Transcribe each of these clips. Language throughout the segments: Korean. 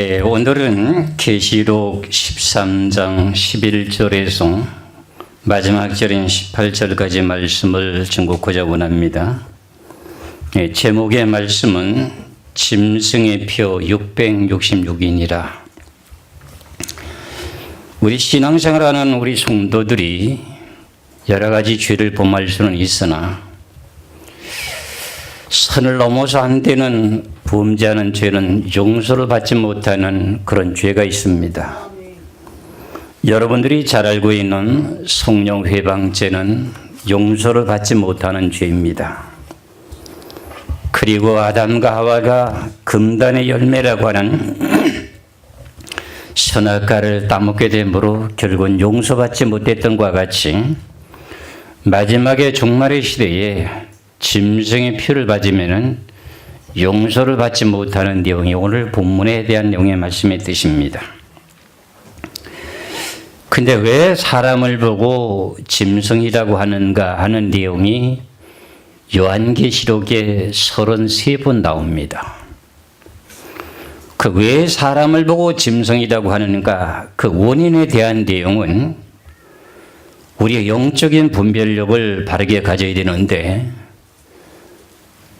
오늘은 계시록 13장 11절에서 마지막 절인 18절까지 말씀을 증거하고자 원합니다. 제목의 말씀은 짐승의 표 666이니라. 우리 신앙생활하는 우리 성도들이 여러 가지 죄를 범할 수는 있으나 선을 넘어서 안 되는 범죄하는 죄는 용서를 받지 못하는 그런 죄가 있습니다. 여러분들이 잘 알고 있는 성령 회방죄는 용서를 받지 못하는 죄입니다. 그리고 아담과 하와가 금단의 열매라고 하는 선악과를 따먹게 되므로 결국은 용서받지 못했던 것과 같이 마지막에 종말의 시대에 짐승의 피를 맞으면은 용서를 받지 못하는 내용이 오늘 본문에 대한 내용의 말씀의 뜻입니다. 근데 왜 사람을 보고 짐승이라고 하는가 하는 내용이 요한계시록에 33번 나옵니다. 그 왜 사람을 보고 짐승이라고 하는가 그 원인에 대한 내용은 우리의 영적인 분별력을 바르게 가져야 되는데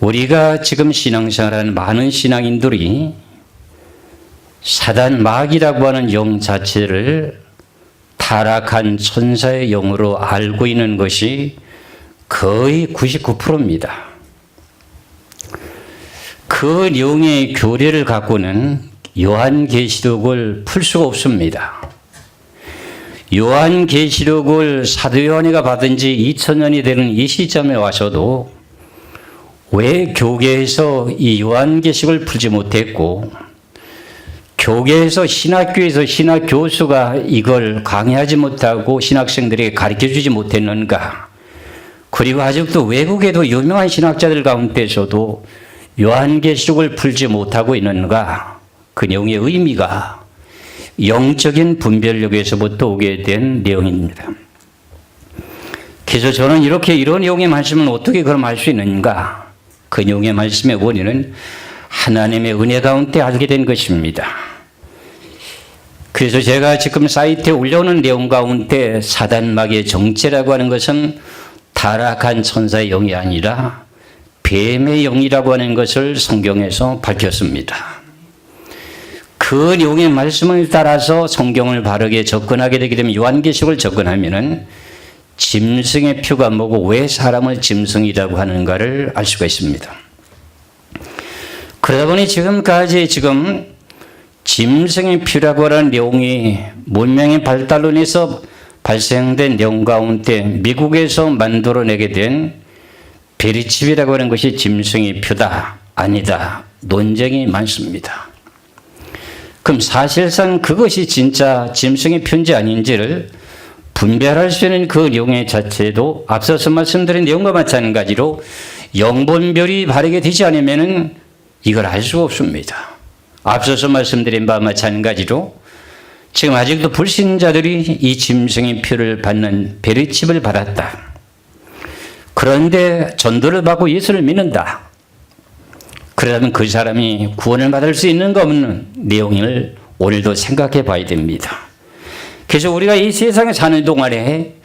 우리가 지금 신앙생활하는 많은 신앙인들이 사단 마귀라고 하는 영 자체를 타락한 천사의 영으로 알고 있는 것이 거의 99%입니다. 그 내용의 교리를 갖고는 요한계시록을 풀 수가 없습니다. 요한계시록을 사도 요한이가 받은 지 2000년이 되는 이 시점에 와서도 왜 교계에서 이 요한계시록을 풀지 못했고 교계에서 신학교에서 신학교수가 이걸 강의하지 못하고 신학생들에게 가르쳐주지 못했는가? 그리고 아직도 외국에도 유명한 신학자들 가운데서도 요한계시록을 풀지 못하고 있는가? 그 내용의 의미가 영적인 분별력에서부터 오게 된 내용입니다. 그래서 저는 이런 내용의 말씀을 어떻게 그럼 알 수 있는가? 그 내용의 말씀의 원인은 하나님의 은혜 가운데 알게 된 것입니다. 그래서 제가 지금 사이트에 올려오는 내용 가운데 사단 마귀의 정체라고 하는 것은 타락한 천사의 영이 아니라 뱀의 영이라고 하는 것을 성경에서 밝혔습니다. 그 내용의 말씀을 따라서 성경을 바르게 접근하게 되게 되면 요한계시록을 접근하면은 짐승의 표가 뭐고 왜 사람을 짐승이라고 하는가를 알 수가 있습니다. 그러다 보니 지금까지 짐승의 표라고 하는 내용이 문명의 발달로 인해서 발생된 내용 가운데 미국에서 만들어내게 된 베리칩이라고 하는 것이 짐승의 표다 아니다 논쟁이 많습니다. 그럼 사실상 그것이 진짜 짐승의 표인지 아닌지를 분별할 수 있는 그 내용의 자체도 앞서서 말씀드린 내용과 마찬가지로 영분별이 바르게 되지 않으면 이걸 알 수가 없습니다. 앞서서 말씀드린 바와 마찬가지로 지금 아직도 불신자들이 이 짐승의 표를 받는 베리칩을 받았다. 그런데 전도를 받고 예수를 믿는다. 그러면 그 사람이 구원을 받을 수 있는가 없는 내용을 오늘도 생각해 봐야 됩니다. 그래서 우리가 이 세상에 사는 동안에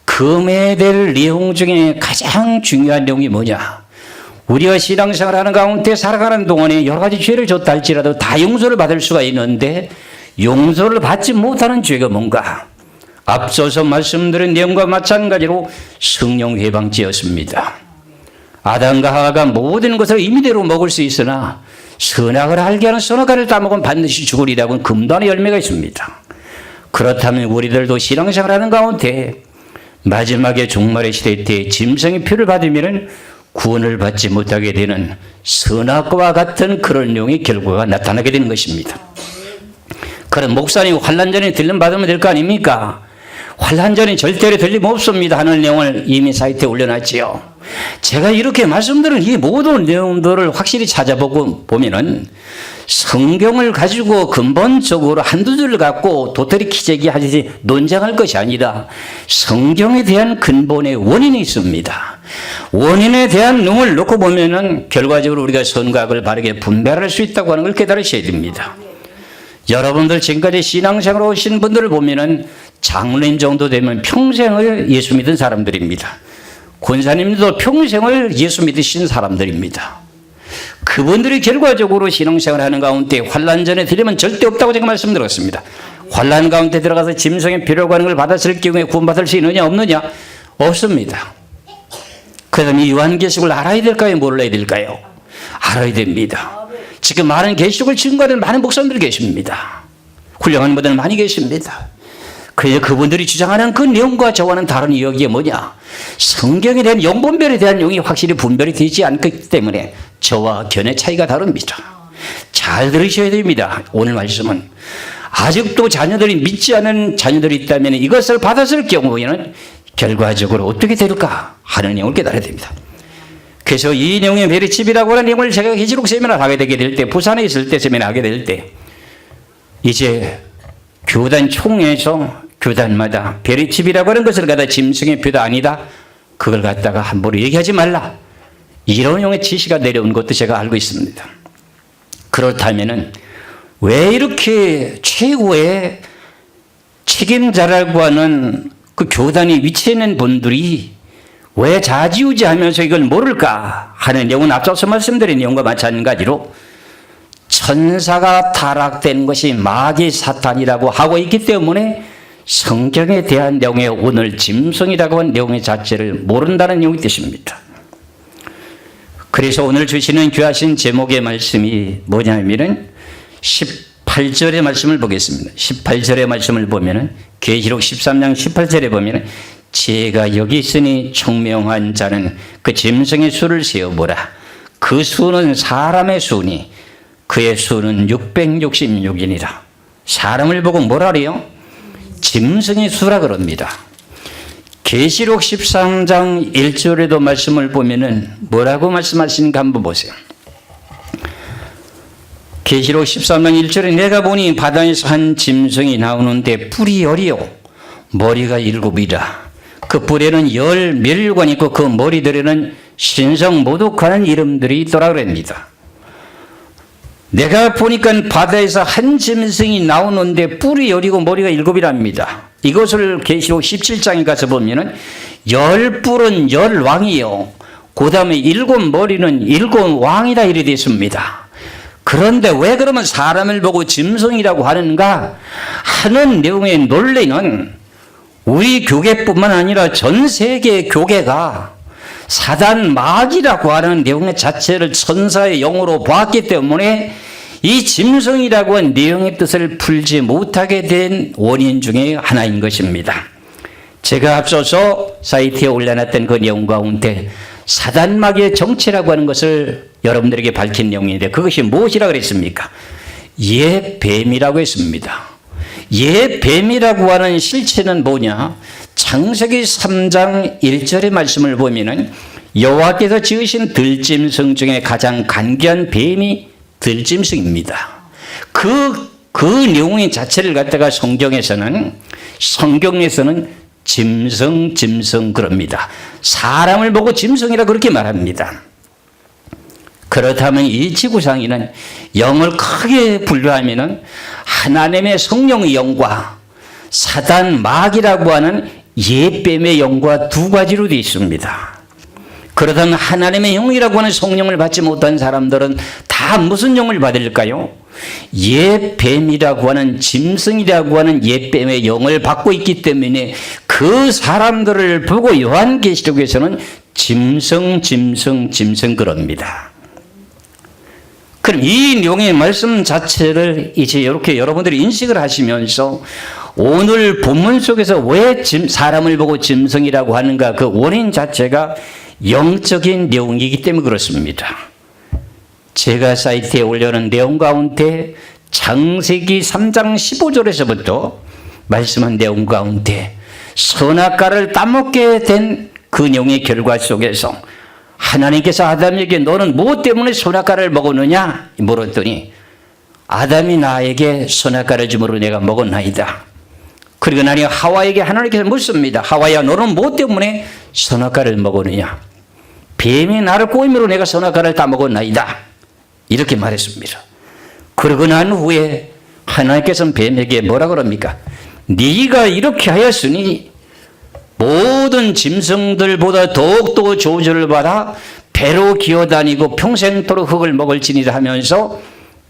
금해야 될 내용 중에 가장 중요한 내용이 뭐냐? 우리가 신앙생활하는 가운데 살아가는 동안에 여러 가지 죄를 졌다 할지라도 다 용서를 받을 수가 있는데 용서를 받지 못하는 죄가 뭔가? 앞서서 말씀드린 내용과 마찬가지로 성령 회방죄였습니다. 아담과 하와가 모든 것을 임의대로 먹을 수 있으나 선악을 알게 하는 선악과를 따먹으면 반드시 죽으리라고는 금단의 열매가 있습니다. 그렇다면 우리들도 신앙생활하는 가운데 마지막에 종말의 시대 때 짐승의 표를 받으면 구원을 받지 못하게 되는 선악과와 같은 그런 내용의 결과가 나타나게 되는 것입니다. 그럼 목사님 환난전에 들림 받으면 될 거 아닙니까? 환난전에 절대로 들림 없습니다 하는 내용을 이미 사이트에 올려놨지요. 제가 이렇게 말씀드린 이 모든 내용들을 확실히 찾아보고 보면은 성경을 가지고 근본적으로 한두 줄을 갖고 도토리 키재기 하듯이 논쟁할 것이 아니라 성경에 대한 근본의 원인이 있습니다. 원인에 대한 눈을 놓고 보면은 결과적으로 우리가 선과 악을 바르게 분별할 수 있다고 하는 걸 깨달으셔야 됩니다. 여러분들 지금까지 신앙생활 오신 분들을 보면은 장로님 정도 되면 평생을 예수 믿은 사람들입니다. 권사님도 평생을 예수 믿으신 사람들입니다. 그분들이 결과적으로 신앙생활 하는 가운데 환난전에 들으면 절대 없다고 제가 말씀드렸습니다. 환난 가운데 들어가서 짐승의 피를 구하는 걸 받았을 경우에 구원받을 수 있느냐 없느냐? 없습니다. 그다음에 이 요한계시록을 알아야 될까요? 몰라야 될까요? 알아야 됩니다. 지금 많은 계시록을 증거하는 많은 목사님들이 계십니다. 훌륭한 분들 많이 계십니다. 그래서 그분들이 주장하는 그 내용과 저와는 다른 이야기가 뭐냐? 성경에 대한 영분별에 대한 내용이 확실히 분별이 되지 않기 때문에 저와 견해 차이가 다릅니다. 잘 들으셔야 됩니다. 오늘 말씀은 아직도 자녀들이 믿지 않은 자녀들이 있다면 이것을 받았을 경우에는 결과적으로 어떻게 될까 하는 내용을 깨달아야 됩니다. 그래서 이 내용의 베리칩이라고 하는 내용을 제가 계시록 세미나를 하게 되게 될 때, 부산에 있을 때 세미나 하게 될 때, 이제 교단 총회에서 교단마다 베리칩이라고 하는 것을 갖다 짐승의 표도 아니다, 그걸 갖다가 함부로 얘기하지 말라, 이런 내용의 지시가 내려온 것도 제가 알고 있습니다. 그렇다면은 왜 이렇게 최고의 책임자라고 하는 그 교단이 위치해 있는 분들이 왜 좌지우지하면서 이걸 모를까 하는 내용은 앞서서 말씀드린 내용과 마찬가지로 천사가 타락된 것이 마귀 사탄이라고 하고 있기 때문에 성경에 대한 내용의 오늘 짐승이라고 하는 내용의 자체를 모른다는 내용이 뜻입니다. 그래서 오늘 주시는 귀하신 제목의 말씀이 뭐냐면은 18절의 말씀을 보겠습니다. 18절의 말씀을 보면은 계시록 13장 18절에 보면은 제가 여기 있으니 총명한 자는 그 짐승의 수를 세어보라. 그 수는 사람의 수니 그의 수는 666이니라. 사람을 보고 뭐라 그래요? 짐승의 수라 그럽니다. 계시록 13장 1절에도 말씀을 보면은 뭐라고 말씀하시는가 한번 보세요. 계시록 13장 1절에 내가 보니 바다에서 한 짐승이 나오는데 뿔이 10이요 머리가 7이라. 그 뿔에는 10멸관이 있고 그 머리들에는 신성 모독하는 이름들이 있더라 그럽니다. 내가 보니까 바다에서 한 짐승이 나오는데 뿔이 10이고 머리가 7이랍니다. 이것을 계시록 17장에 가서 보면은 10뿔은 10왕이요 그 다음에 7머리는 7왕이다 이래 됐습니다. 그런데 왜 그러면 사람을 보고 짐승이라고 하는가 하는 내용의 논리는 우리 교계뿐만 아니라 전 세계 교계가 사단 마귀라고 하는 내용의 자체를 천사의 영으로 보았기 때문에 이 짐승이라고 하는 내용의 뜻을 풀지 못하게 된 원인 중에 하나인 것입니다. 제가 앞서서 사이트에 올려놨던 그 내용 가운데 사단 마귀의 정체라고 하는 것을 여러분들에게 밝힌 내용인데 그것이 무엇이라고 그랬습니까? 예뱀이라고 했습니다. 예뱀이라고 하는 실체는 뭐냐? 창세기 3장 1절의 말씀을 보면은 여호와께서 지으신 들짐승 중에 가장 간귀한 뱀이 들짐승입니다. 그 내용의 자체를 갖다가 성경에서는 짐승 그럽니다. 사람을 보고 짐승이라 그렇게 말합니다. 그렇다면 이 지구상에는 영을 크게 분류하면은 하나님의 성령의 영과 사단 마귀라고 하는 예뱀의 영과 두 가지로 되어 있습니다. 그렇다면 하나님의 영이라고 하는 성령을 받지 못한 사람들은 다 무슨 영을 받을까요? 예뱀이라고 하는 짐승이라고 하는 예뱀의 영을 받고 있기 때문에 그 사람들을 보고 요한계시록에서는 짐승 그럽니다. 그럼 이 내용의 말씀 자체를 이제 이렇게 여러분들이 인식을 하시면서 오늘 본문 속에서 왜 사람을 보고 짐승이라고 하는가 그 원인 자체가 영적인 내용이기 때문에 그렇습니다. 제가 사이트에 올려놓은 내용 가운데 창세기 3장 15절에서부터 말씀한 내용 가운데 선악과를 따먹게 된 그 내용의 결과 속에서 하나님께서 아담에게 너는 무엇 때문에 선악과를 먹었느냐 물었더니 아담이 나에게 선악과를 주므로 내가 먹었나이다. 그리고 나니 하와에게 하나님께서 묻습니다. 하와야 너는 무엇 때문에 선악과를 먹었느냐? 뱀이 나를 꼬임으로 내가 선악과를 따먹었나이다. 이렇게 말했습니다. 그러고 난 후에 하나님께서는 뱀에게 뭐라 그럽니까? 네가 이렇게 하였으니 모든 짐승들보다 더욱더 저주를 받아 배로 기어다니고 평생토록 흙을 먹을지니라 하면서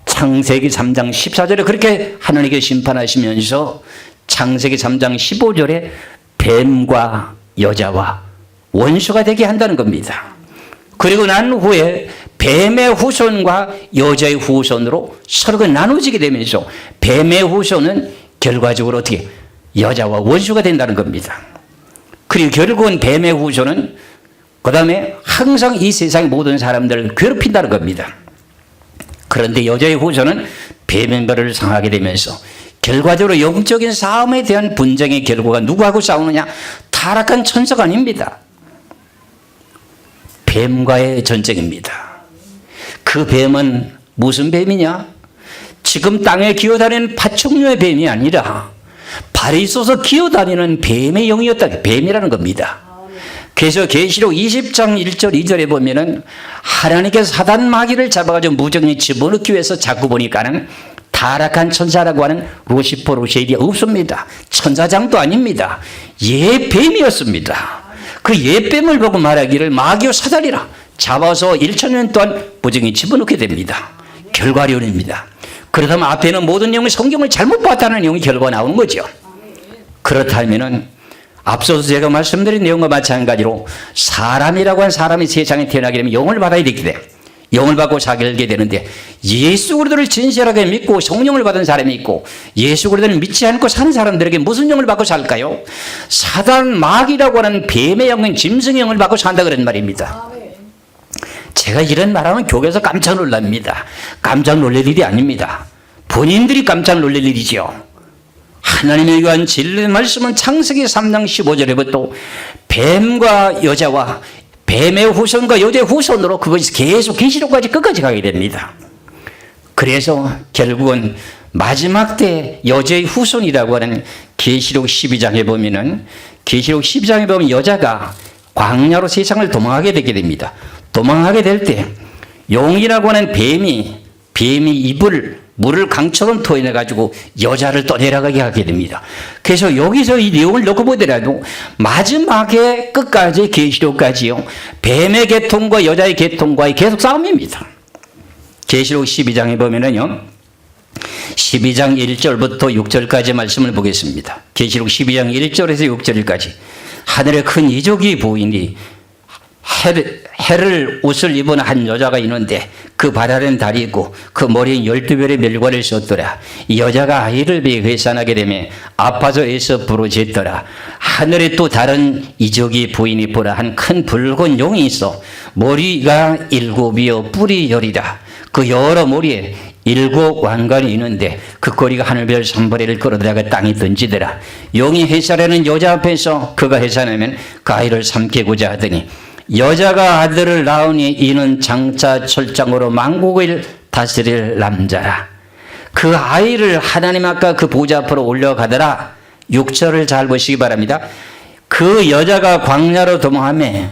창세기 3장 14절에 그렇게 하나님께 심판하시면서 창세기 3장 15절에 뱀과 여자와 원수가 되게 한다는 겁니다. 그리고 난 후에 뱀의 후손과 여자의 후손으로 서로가 나눠지게 되면서 뱀의 후손은 결과적으로 어떻게 여자와 원수가 된다는 겁니다. 그리고 결국은 뱀의 후손은 그 다음에 항상 이 세상 모든 사람들을 괴롭힌다는 겁니다. 그런데 여자의 후손은 뱀의 벌을 상하게 되면서 결과적으로 영적인 싸움에 대한 분쟁의 결과가 누구하고 싸우느냐? 타락한 천사가 아닙니다. 뱀과의 전쟁입니다. 그 뱀은 무슨 뱀이냐? 지금 땅에 기어다니는 파충류의 뱀이 아니라 발이 있어서 기어다니는 뱀의 영이었다. 뱀이라는 겁니다. 그래서 계시록 20장 1절 2절에 보면은 하나님께서 사단 마귀를 잡아가지고 무정히 집어넣기 위해서 자꾸 보니까는 타락한 천사라고 하는 루시퍼 루시엘이 없습니다. 천사장도 아닙니다. 예뱀이었습니다. 그 예뱀을 보고 말하기를 마귀와 사단이라 잡아서 1,000년 동안 무정히 집어넣게 됩니다. 결과론입니다. 그렇다면 앞에는 모든 내용이 성경을 잘못 봤다는 내용이 결과가 나오는 거죠. 그렇다면은 앞서서 제가 말씀드린 내용과 마찬가지로 사람이라고 하는 사람이 세상에 태어나게 되면 영을 받아야 되기 때문에 영을 받고 살게 되는데 예수 그리스도를 진실하게 믿고 성령을 받은 사람이 있고 예수 그리스도를 믿지 않고 사는 사람들에게 무슨 영을 받고 살까요? 사단 마귀라고 하는 뱀의 영인 짐승의 영을 받고 산다 그런 말입니다. 제가 이런 말하면 교회에서 깜짝 놀랍니다. 깜짝 놀랄 일이 아닙니다. 본인들이 깜짝 놀랄 일이죠. 하나님의 유한 진리의 말씀은 창세기 3장 15절에부터 뱀과 여자와 뱀의 후손과 여자의 후손으로 그것이 계속 계시록까지 끝까지 가게 됩니다. 그래서 결국은 마지막 때 여자의 후손이라고 하는 계시록 12장에 보면은 계시록 12장에 보면 여자가 광야로 세상을 도망하게 되게 됩니다. 도망하게 될 때 용이라고 하는 뱀이 물을 강처럼 토해내 가지고 여자를 떠내려가게 하게 됩니다. 그래서 여기서 이 내용을 놓고 보더라도 마지막에 끝까지 계시록까지요 뱀의 계통과 여자의 계통과의 계속 싸움입니다. 계시록 12장에 보면은요 12장 1절부터 6절까지 말씀을 보겠습니다. 계시록 12장 1절에서 6절까지 하늘에 큰 이적이 보이니 해를 옷을 입은 한 여자가 있는데 그 발 아래는 달이 있고 그 머리엔 12별의 멸관을 썼더라. 이 여자가 아이를 베어 회산하게 되며 아파서 애써 부르짖더라. 하늘에 또 다른 이적이 보이니 보라 한 큰 붉은 용이 있어 머리가 7이요 뿔이 10이라. 그 여러 머리에 7 왕관이 있는데 그 꼬리가 하늘별 3분의 1을 끌어다가 땅에 던지더라. 용이 회산하는 여자 앞에서 그가 회산하면 그 아이를 삼키고자 하더니 여자가 아들을 낳으니 이는 장차 철장으로 만국을 다스릴 남자라. 그 아이를 하나님 아까 그 보좌 앞으로 올려가더라. 6절을 잘 보시기 바랍니다. 그 여자가 광야로 도망하며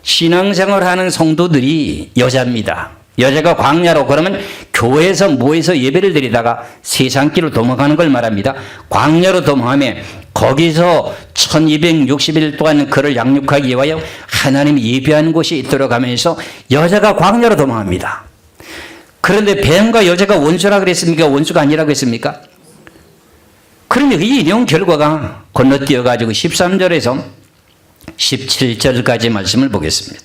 신앙생활하는 성도들이 여자입니다. 여자가 광야로 그러면 교회에서 모여서 예배를 드리다가 세상길로 도망가는 걸 말합니다. 광야로 도망하며 거기서 1260일 동안 그를 양육하기 위하여 하나님 예배하는 곳이 있도록 하면서 여자가 광야로 도망합니다. 그런데 뱀과 여자가 원수라 그랬습니까? 원수가 아니라고 했습니까? 그러면 이 내용 결과가 건너뛰어 가지고 13절에서 17절까지 말씀을 보겠습니다.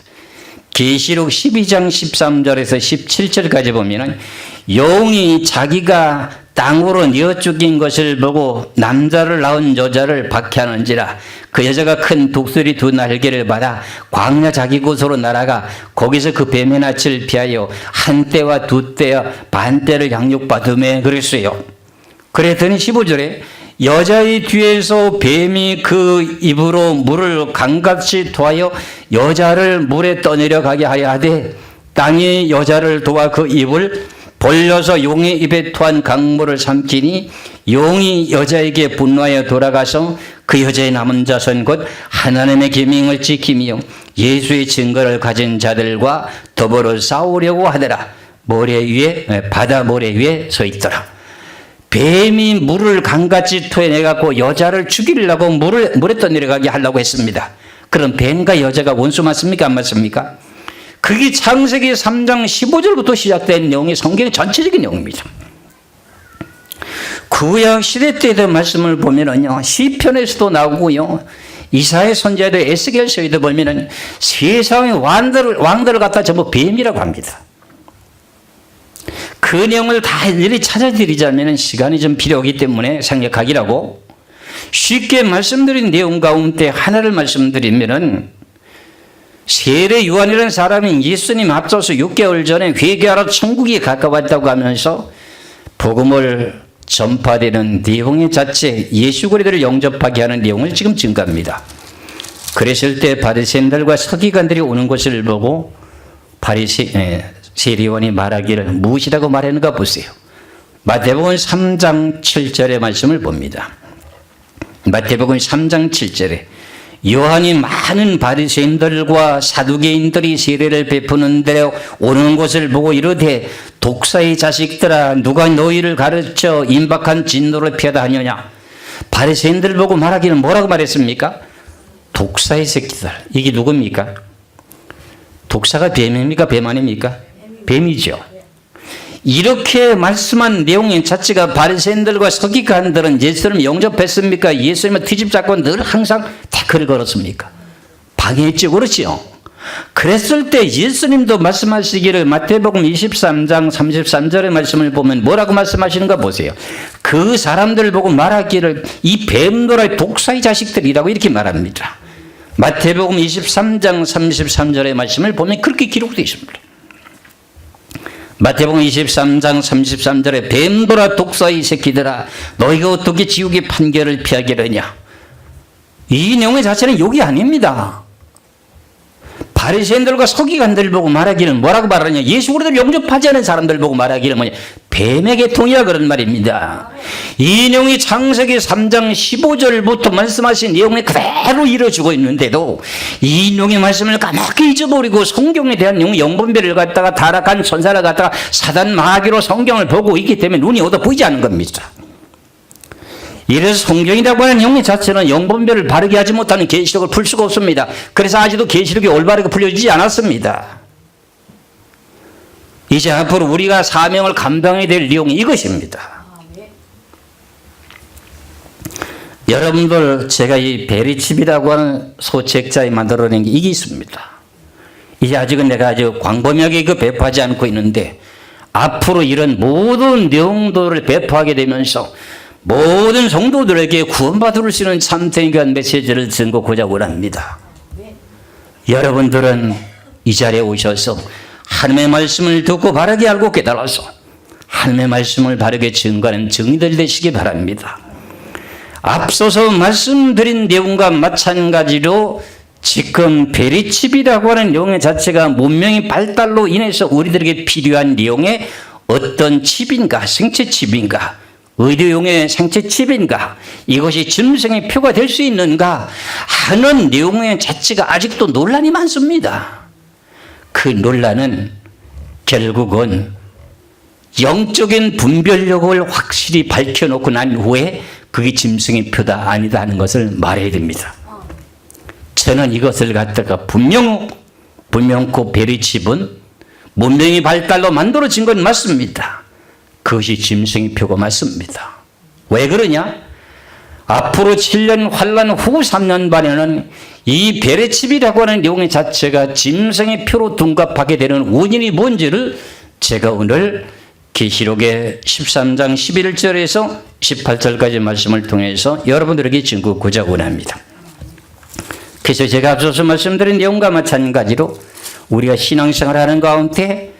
계시록 12장 13절에서 17절까지 보면은 용이 자기가 땅으로 뉘어 죽인 것을 보고 남자를 낳은 여자를 박해하는지라 그 여자가 큰 독수리 2 날개를 받아 광야 자기 곳으로 날아가 거기서 그 뱀의 낯을 피하여 한 때와 2때와 반 때를 양육받으며 그랬어요. 그랬더니 15절에 여자의 뒤에서 뱀이 그 입으로 물을 강같이 토하여 여자를 물에 떠내려가게 하여 하되 땅이 여자를 도와 그 입을 벌려서 용의 입에 토한 강물을 삼키니 용이 여자에게 분노하여 돌아가서 그 여자의 남은 자손 곧 하나님의 계명을 지키며 예수의 증거를 가진 자들과 더불어 싸우려고 하더라. 바다 모래 위에 서 있더라. 뱀이 물을 강같이 토해내갖고 여자를 죽이려고 물에 떠내려가게 하려고 했습니다. 그럼 뱀과 여자가 원수 맞습니까? 안 맞습니까? 그게 창세기 3장 15절부터 시작된 내용이 성경의 전체적인 내용입니다. 구약 시대 때의 말씀을 보면은요, 시편에서도 나오고요, 이사야 선지자도 에스겔서에도 보면은 세상의 왕들을 갖다 전부 뱀이라고 합니다. 그 내용을 다 일일이 찾아드리자면 시간이 좀 필요하기 때문에 생략하기로 하고, 쉽게 말씀드린 내용 가운데 하나를 말씀드리면은, 세례 요한이라는 사람이 예수님 앞서서 6개월 전에 회개하러 천국이 가까웠다고 하면서 복음을 전파되는 내용의 자체, 예수 그리스도를 영접하게 하는 내용을 지금 증거합니다. 그랬을 때 바리새인들과 서기관들이 오는 것을 보고 세례 요한이 말하기를 무엇이라고 말했는가 보세요. 마태복음 3장 7절의 말씀을 봅니다. 마태복음 3장 7절에 요한이 많은 바리새인들과 사두개인들이 세례를 베푸는 데 오는 것을 보고 이르되 독사의 자식들아, 누가 너희를 가르쳐 임박한 진노를 피하다 하느냐. 바리새인들 보고 말하기는 뭐라고 말했습니까? 독사의 새끼들. 이게 누굽니까? 독사가 뱀입니까? 뱀 아닙니까? 뱀이죠. 이렇게 말씀한 내용인 자체가 바리새인들과 서기관들은 예수님을 영접했습니까? 예수님을 뒤집잡고 늘 항상 태클을 걸었습니까? 방해했죠. 그렇죠. 그랬을 때 예수님도 말씀하시기를 마태복음 23장 33절의 말씀을 보면 뭐라고 말씀하시는가 보세요. 그 사람들 보고 말하기를 이 뱀노라의 독사의 자식들이라고 이렇게 말합니다. 마태복음 23장 33절의 말씀을 보면 그렇게 기록되어 있습니다. 마태복음 23장 33절에 뱀돌아 독사의 새끼들아, 너희가 어떻게 지옥의 판결을 피하겠느냐. 이 내용의 자체는 욕이 아닙니다. 바리새인들과 서기관들 보고 말하기는 뭐라고 말하냐. 예수 그리스도를 영접하지 않은 사람들 보고 말하기는 뭐냐. 뱀의 계통이라 그런 말입니다. 이 내용이 창세기 3장 15절부터 말씀하신 내용에 그대로 이루어지고 있는데도 이 내용의 말씀을 까맣게 잊어버리고 성경에 대한 내용, 영분별을 갖다가 타락한 천사를 갖다가 사단 마귀로 성경을 보고 있기 때문에 눈이 어두 보이지 않는 겁니다. 이래서 성경이라고 하는 내용 자체는 영분별을 바르게 하지 못하는 계시록을 풀 수가 없습니다. 그래서 아직도 계시록이 올바르게 풀려지지 않았습니다. 이제 앞으로 우리가 사명을 감당해야 될 내용이 이것입니다. 여러분들, 제가 이 베리칩이라고 하는 소책자에 만들어낸 게 이게 있습니다. 이제 아직은 내가 아주 광범위하게 배포하지 않고 있는데 앞으로 이런 모든 내용들을 배포하게 되면서 모든 성도들에게 구원받을 수 있는 참된 메시지를 증거하고자 원합니다. 여러분들은 이 자리에 오셔서 하나님의 말씀을 듣고 바르게 알고 깨달아서 하나님의 말씀을 바르게 증거하는 증인들 되시기 바랍니다. 앞서서 말씀드린 내용과 마찬가지로 지금 베리칩이라고 하는 내용 자체가 문명의 발달로 인해서 우리들에게 필요한 내용의 어떤 칩인가, 생체 칩인가, 의료용의 생체 칩인가, 이것이 짐승의 표가 될 수 있는가 하는 내용의 자체가 아직도 논란이 많습니다. 그 논란은 결국은 영적인 분별력을 확실히 밝혀놓고 난 후에 그게 짐승의 표다 아니다 하는 것을 말해야 됩니다. 저는 이것을 갖다가 분명코 베리칩은 문명의 발달로 만들어진 건 맞습니다. 그것이 짐승의 표가 맞습니다. 왜 그러냐? 앞으로 7년 환란 후 3년 반에는 이 베리칩이라고 하는 내용 자체가 짐승의 표로 둔갑하게 되는 원인이 뭔지를 제가 오늘 계시록의 13장 11절에서 18절까지 말씀을 통해서 여러분들에게 증거하고자 원합니다. 그래서 제가 앞서서 말씀드린 내용과 마찬가지로 우리가 신앙생활을 하는 가운데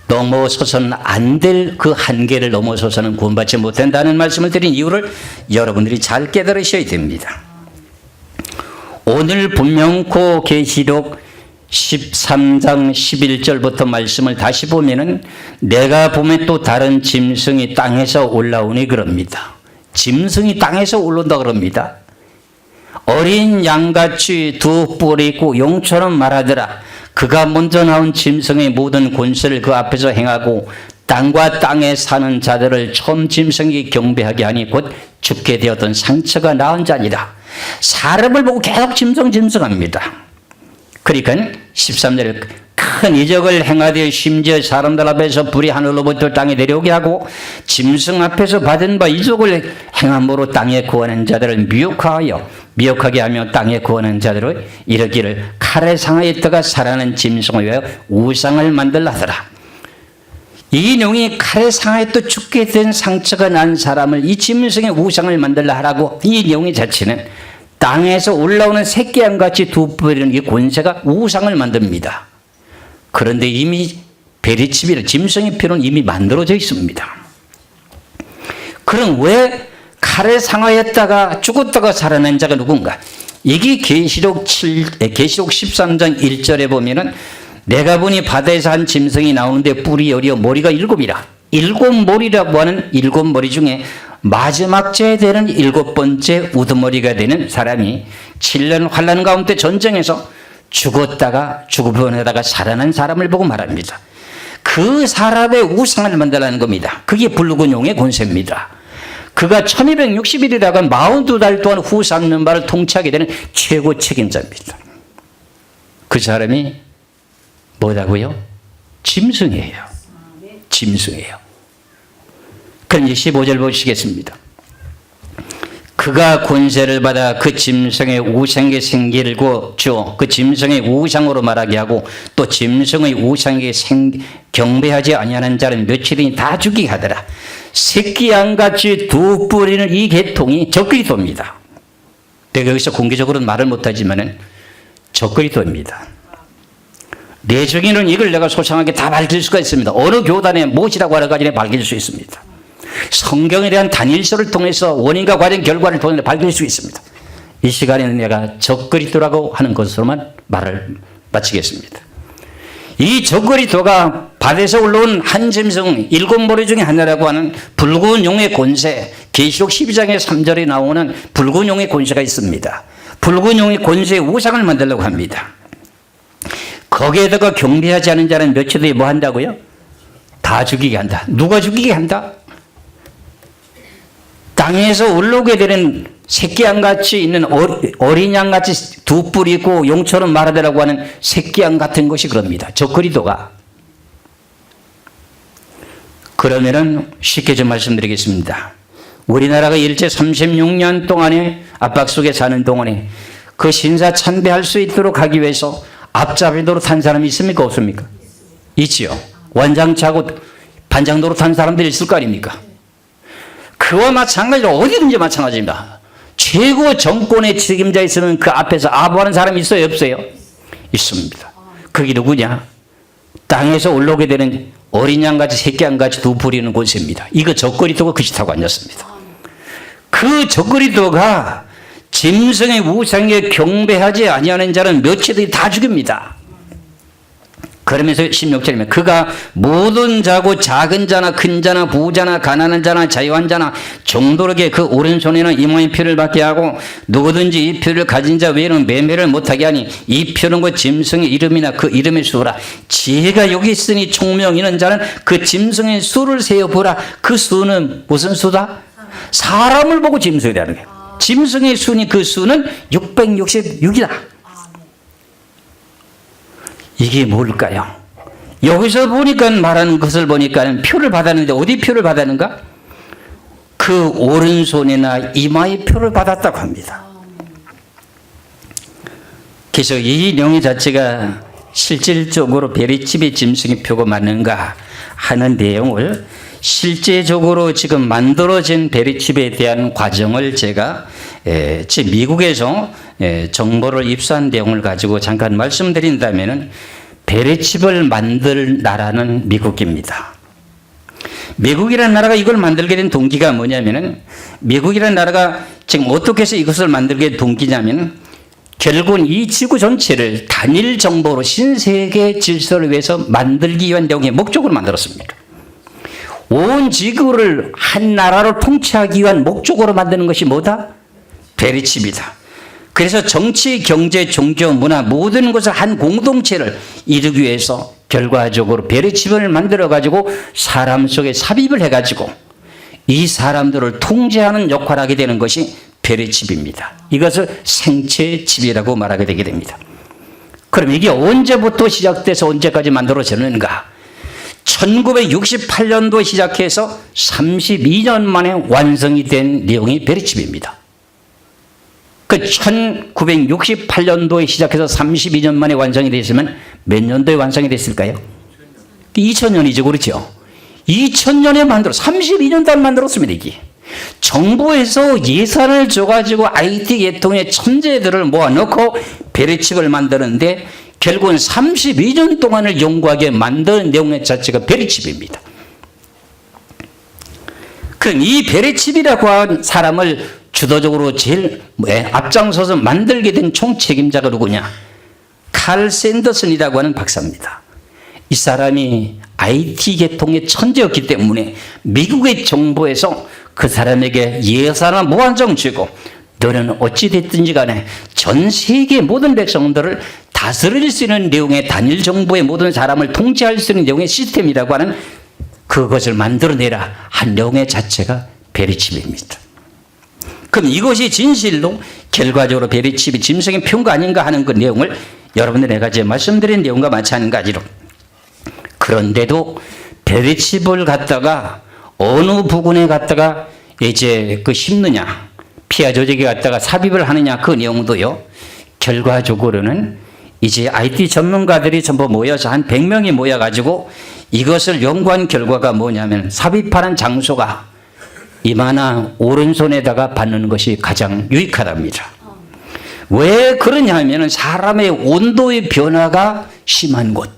넘어서서는 안 될 그 한계를 넘어서서는 구원받지 못한다는 말씀을 드린 이유를 여러분들이 잘 깨달으셔야 됩니다. 오늘 분명코 계시록 13장 11절부터 말씀을 다시 보면은 내가 보면 또 다른 짐승이 땅에서 올라오니 그럽니다. 짐승이 땅에서 올라온다 그럽니다. 어린 양같이 두 뿔이 있고 용처럼 말하더라. 그가 먼저 나온 짐승의 모든 권세를 그 앞에서 행하고 땅과 땅에 사는 자들을 처음 짐승이 경배하게 하니 곧 죽게 되었던 상처가 나은 자니라. 사람을 보고 계속 짐승합니다. 그러니까 13절에 큰 이적을 행하되 심지어 사람들 앞에서 불이 하늘로부터 땅에 내려오게 하고 짐승 앞에서 받은 바 이적을 행함으로 땅에 구하는 자들을 미혹하게 하며 땅에 구하는 자들을 이르기를 칼에 상하였다가 살아난 짐승을 위하여 우상을 만들라 하더라. 이 용이 칼에 상하여 또 죽게 된 상처가 난 사람을 이 짐승의 우상을 만들라 하라고 이 용의 자체는 땅에서 올라오는 새끼양같이 두 뿔이는 이 권세가 우상을 만듭니다. 그런데 이미 베리치비라 짐승의 피로는 이미 만들어져 있습니다. 그럼 왜 칼에 상하였다가 죽었다가 살아난 자가 누군가? 이게 계시록 13장 1절에 보면은 내가 보니 바다에서 한 짐승이 나오는데 뿔이 여리어 머리가 7이라. 7머리라고 하는 7머리 중에 마지막째 되는 7번째 우두머리가 되는 사람이 7년 환난 가운데 전쟁에서 죽었다가 죽어보내다가 살아난 사람을 보고 말합니다. 그 사람의 우상을 만들라는 겁니다. 그게 붉은 용의 권세입니다. 그가 1260일이라고 42달 동안 후 삼는 바를 통치하게 되는 최고 책임자입니다. 그 사람이 뭐라고요? 짐승이에요. 짐승이에요. 그럼 이제 15절 보시겠습니다. 그가 권세를 받아 그 짐승의 우상에게 생기고 주어 그 짐승의 우상으로 말하게 하고 또 짐승의 우상에게 경배하지 아니하는 자는 며칠이니 다 죽이게 하더라. 새끼양같이 두 뿔이는 이 계통이 적그리스도입니다. 내가 여기서 공개적으로는 말을 못하지만 적그리스도입니다. 내 중에는 이걸 내가 소상하게 다 밝힐 수가 있습니다. 어느 교단에 무엇이라고 하는 가지에 밝힐 수 있습니다. 성경에 대한 단일서를 통해서 원인과 과정 결과를 통해 밝힐 수 있습니다. 이 시간에는 내가 적그리스도라고 하는 것으로만 말을 마치겠습니다. 이 적그리스도가 바다에서 올라온 한 짐승 7머리 중에 하나라고 하는 붉은 용의 권세, 계시록 12장의 3절에 나오는 붉은 용의 권세가 있습니다. 붉은 용의 권세의 우상을 만들려고 합니다. 거기에다가 경배하지 않은 자는 며칠 뒤에 뭐 한다고요? 다 죽이게 한다. 누가 죽이게 한다? 땅에서 올라오게 되는 새끼양같이 있는 어린 양같이 두 뿔이 있고 용처럼 말하더라고 하는 새끼양 같은 것이 그럽니다. 적그리스도가. 그러면은 쉽게 좀 말씀드리겠습니다. 우리나라가 일제 36년 동안에 압박 속에 사는 동안에 그 신사 참배할 수 있도록 하기 위해서 앞잡이도로 탄 사람이 있습니까? 없습니까? 있지요. 완장차고 반장도로 탄 사람들이 있을 거 아닙니까? 그와 마찬가지로 어디든지 마찬가지입니다. 최고 정권의 책임자 있으면 그 앞에서 아부하는 사람이 있어요? 없어요? 있습니다. 그게 누구냐? 땅에서 올라오게 되는 어린 양같이 새끼 양같이 두 부리는 권세입니다. 이거 적그리스도가 그 짓하고 앉았습니다. 그 적그리스도가 짐승의 우상에 경배하지 아니하는 자는 며칠이 다 죽입니다. 그러면서 16절이면 그가 모든 자고 작은 자나 큰 자나 부자나 가난한 자나 자유한 자나 정도르게 그 오른손에는 이마의 표를 받게 하고 누구든지 이 표를 가진 자 외에는 매매를 못하게 하니 이 표는 그 짐승의 이름이나 그 이름의 수라. 지혜가 여기 있으니 총명 있는 자는 그 짐승의 수를 세어보라. 그 수는 무슨 수다? 사람을 보고 짐승이 되는 거예요. 짐승의 수니 그 수는 666이다. 이게 뭘까요? 여기서 보니까 말하는 것을 보니까 표를 받았는데 어디 표를 받았는가? 그 오른손이나 이마의 표를 받았다고 합니다. 그래서 이 명의 자체가 실질적으로 베리칩의 짐승의 표가 맞는가 하는 내용을 실제적으로 지금 만들어진 베리칩에 대한 과정을 제가 미국에서 정보를 입수한 내용을 가지고 잠깐 말씀드린다면 베리칩을 만들 나라는 미국입니다. 미국이라는 나라가 이걸 만들게 된 동기가 뭐냐면은 미국이라는 나라가 지금 어떻게 해서 이것을 만들게 된 동기냐면 결국은 이 지구 전체를 단일 정보로 신세계 질서를 위해서 만들기 위한 내용의 목적으로 만들었습니다. 온 지구를 한 나라로 통치하기 위한 목적으로 만드는 것이 뭐다? 베리칩이다. 그래서 정치, 경제, 종교, 문화 모든 것을 한 공동체를 이루기 위해서 결과적으로 베리칩을 만들어가지고 사람 속에 삽입을 해가지고 이 사람들을 통제하는 역할을 하게 되는 것이 베리칩입니다. 이것을 생체칩이라고 말하게 되게 됩니다. 그럼 이게 언제부터 시작돼서 언제까지 만들어졌는가? 1968년도 시작해서 32년 만에 완성이 된 내용이 베리칩입니다. 그 1968년도에 시작해서 32년 만에 완성이 됐으면 몇 년도에 완성이 됐을까요? 2000년이죠. 그렇죠? 2000년에 32년 동안 만들었습니다. 이게. 정부에서 예산을 줘가지고 IT 계통의 천재들을 모아놓고 베리칩을 만드는데 결국은 32년 동안을 연구하게 만든 내용의 자체가 베리칩입니다. 그럼 이 베리칩이라고 한 사람을 주도적으로 제일 앞장서서 만들게 된 총책임자가 누구냐? 칼 샌더슨이라고 하는 박사입니다. 이 사람이 IT 계통의 천재였기 때문에 미국의 정부에서 그 사람에게 예산을 무한정 주고 너는 어찌됐든지 간에 전 세계 모든 백성들을 다스릴 수 있는 내용의 단일 정부의 모든 사람을 통제할 수 있는 내용의 시스템이라고 하는 그것을 만들어내라 한 내용의 자체가 베리칩입니다. 그럼 이것이 진실로 결과적으로 베리칩이 짐승의 표현가 아닌가 하는 그 내용을 여러분들 내가 이제 말씀드린 내용과 마찬가지로 그런데도 베리칩을 갖다가 어느 부분에 갖다가 이제 그 심느냐 피하 조직에 갖다가 삽입을 하느냐 그 내용도요 결과적으로는 이제 IT 전문가들이 전부 모여서 한 100명이 모여가지고 이것을 연구한 결과가 뭐냐면 삽입하는 장소가 이마나 오른손에다가 받는 것이 가장 유익하답니다. 왜 그러냐 하면 사람의 온도의 변화가 심한 곳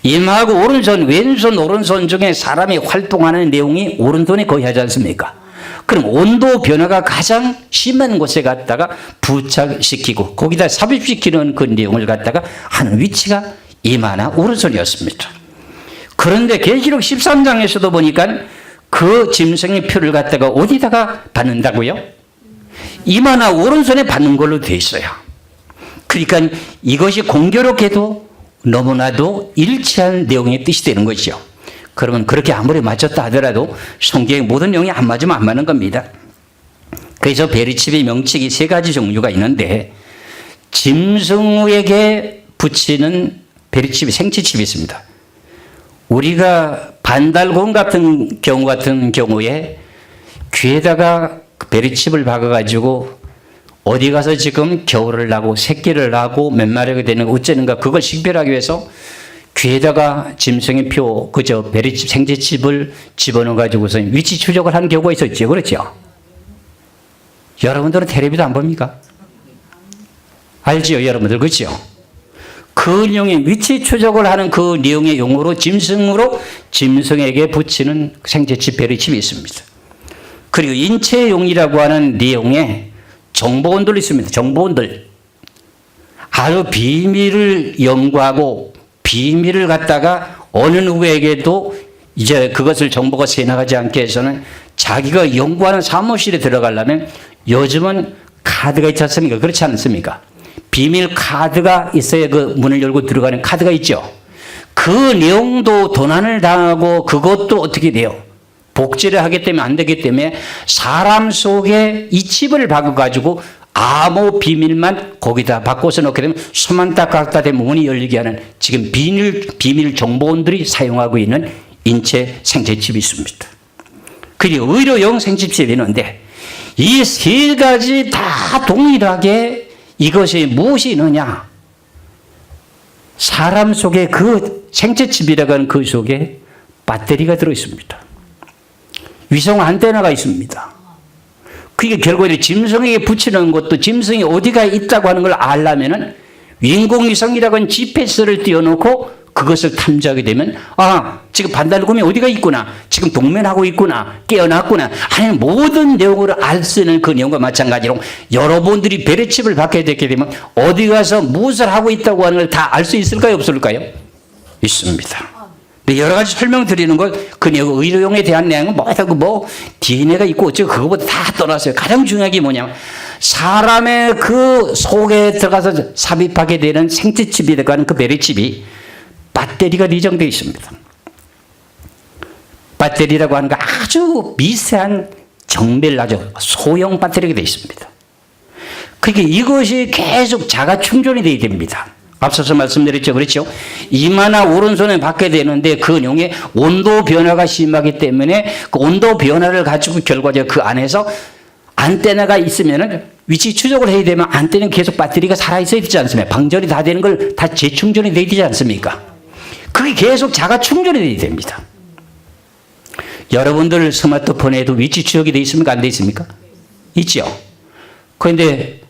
이마하고 오른손, 왼손, 오른손 중에 사람이 활동하는 내용이 오른손에 거의 하지 않습니까? 그럼 온도 변화가 가장 심한 곳에 갖다가 부착시키고 거기다 삽입시키는 그 내용을 갖다가 하는 위치가 이마나 오른손이었습니다. 그런데 계시록 13장에서도 보니까 그 짐승의 표를 갖다가 어디다가 받는다고요? 이마나 오른손에 받는 걸로 되어 있어요. 그러니까 이것이 공교롭게도 너무나도 일치한 내용의 뜻이 되는 것이죠. 그러면 그렇게 아무리 맞췄다 하더라도 성경의 모든 내용이 안 맞으면 안 맞는 겁니다. 그래서 베리칩의 명칭이 세 가지 종류가 있는데 짐승에게 붙이는 베리칩이 생체칩이 있습니다. 우리가 반달곰 같은 경우에 귀에다가 베리칩을 박아가지고 어디 가서 지금 겨울을 나고 새끼를 나고 몇 마리가 되는 어쩌는가 그걸 식별하기 위해서 귀에다가 짐승의 표, 그저 베리칩, 생체칩을 집어넣어 가지고서 위치 추적을 하는 경우가 있었죠. 그렇죠? 여러분들은 텔레비도 안 봅니까? 알지요, 여러분들. 그렇죠? 그 내용의 위치 추적을 하는 그 내용의 용어로 짐승에게 붙이는 생체칩, 베리칩이 있습니다. 그리고 인체용이라고 하는 내용에 정보원들이 있습니다. 정보원들. 아주 비밀을 연구하고 비밀을 갖다가 어느 누구에게도 이제 그것을 정보가 새나가지 않게 해서는 자기가 연구하는 사무실에 들어가려면 요즘은 카드가 있지 않습니까? 그렇지 않습니까? 비밀 카드가 있어야 그 문을 열고 들어가는 카드가 있죠. 그 내용도 도난을 당하고 그것도 어떻게 돼요? 복제를 하기 때문에 안 되기 때문에 사람 속에 이 칩을 박아가지고 아무 비밀만 거기다 바꿔서 넣게 되면 손만 딱 갖다 대면 문이 열리게 하는 지금 비밀 정보원들이 사용하고 있는 인체 생체칩이 있습니다. 그리고 의료용 생체칩이 있는데 이 세 가지 다 동일하게 이것이 무엇이 있느냐? 사람 속에 그 생체칩이라고 하는 그 속에 배터리가 들어있습니다. 위성 안테나가 있습니다. 그게 결국에 짐승에게 붙이는 것도 짐승이 어디가 있다고 하는 걸 알려면은 인공위성이라고 하는 GPS를 띄워놓고 그것을 탐지하게 되면 지금 반달곰이 어디가 있구나, 지금 동면하고 있구나, 깨어났구나 하는 모든 내용을 알 수 있는 그 내용과 마찬가지로 여러분들이 베리칩을 받게 되게 되면 어디 가서 무엇을 하고 있다고 하는 걸 다 알 수 있을까요, 없을까요? 있습니다. 여러 가지 설명드리는 것, 그 내용, 의료용에 대한 내용은 DNA가 있고 어쩌고 그거보다 다 떠났어요. 가장 중요한 게 뭐냐면 사람의 그 속에 들어가서 삽입하게 되는 생체칩이라고 하는 그 베리칩이 배터리가 내장되어 있습니다. 배터리라고 하는 거 아주 미세한 정밀 아주 소형 배터리가 되어 있습니다. 그러니까 이것이 계속 자가 충전이 되어야 됩니다. 앞서서 말씀드렸죠. 그렇죠? 이마나 오른손에 받게 되는데 그 용의 온도 변화가 심하기 때문에 그 온도 변화를 가지고 결과적으로 그 안에서 안테나가 있으면은 위치 추적을 해야 되면 안테나는 계속 배터리가 살아있어야 되지 않습니까? 방전이 다 되는 걸 다 재충전이 돼야 되지 않습니까? 그게 계속 자가 충전이 돼야 됩니다. 여러분들 스마트폰에도 위치 추적이 돼 있습니까? 안 돼 있습니까? 있죠. 그런데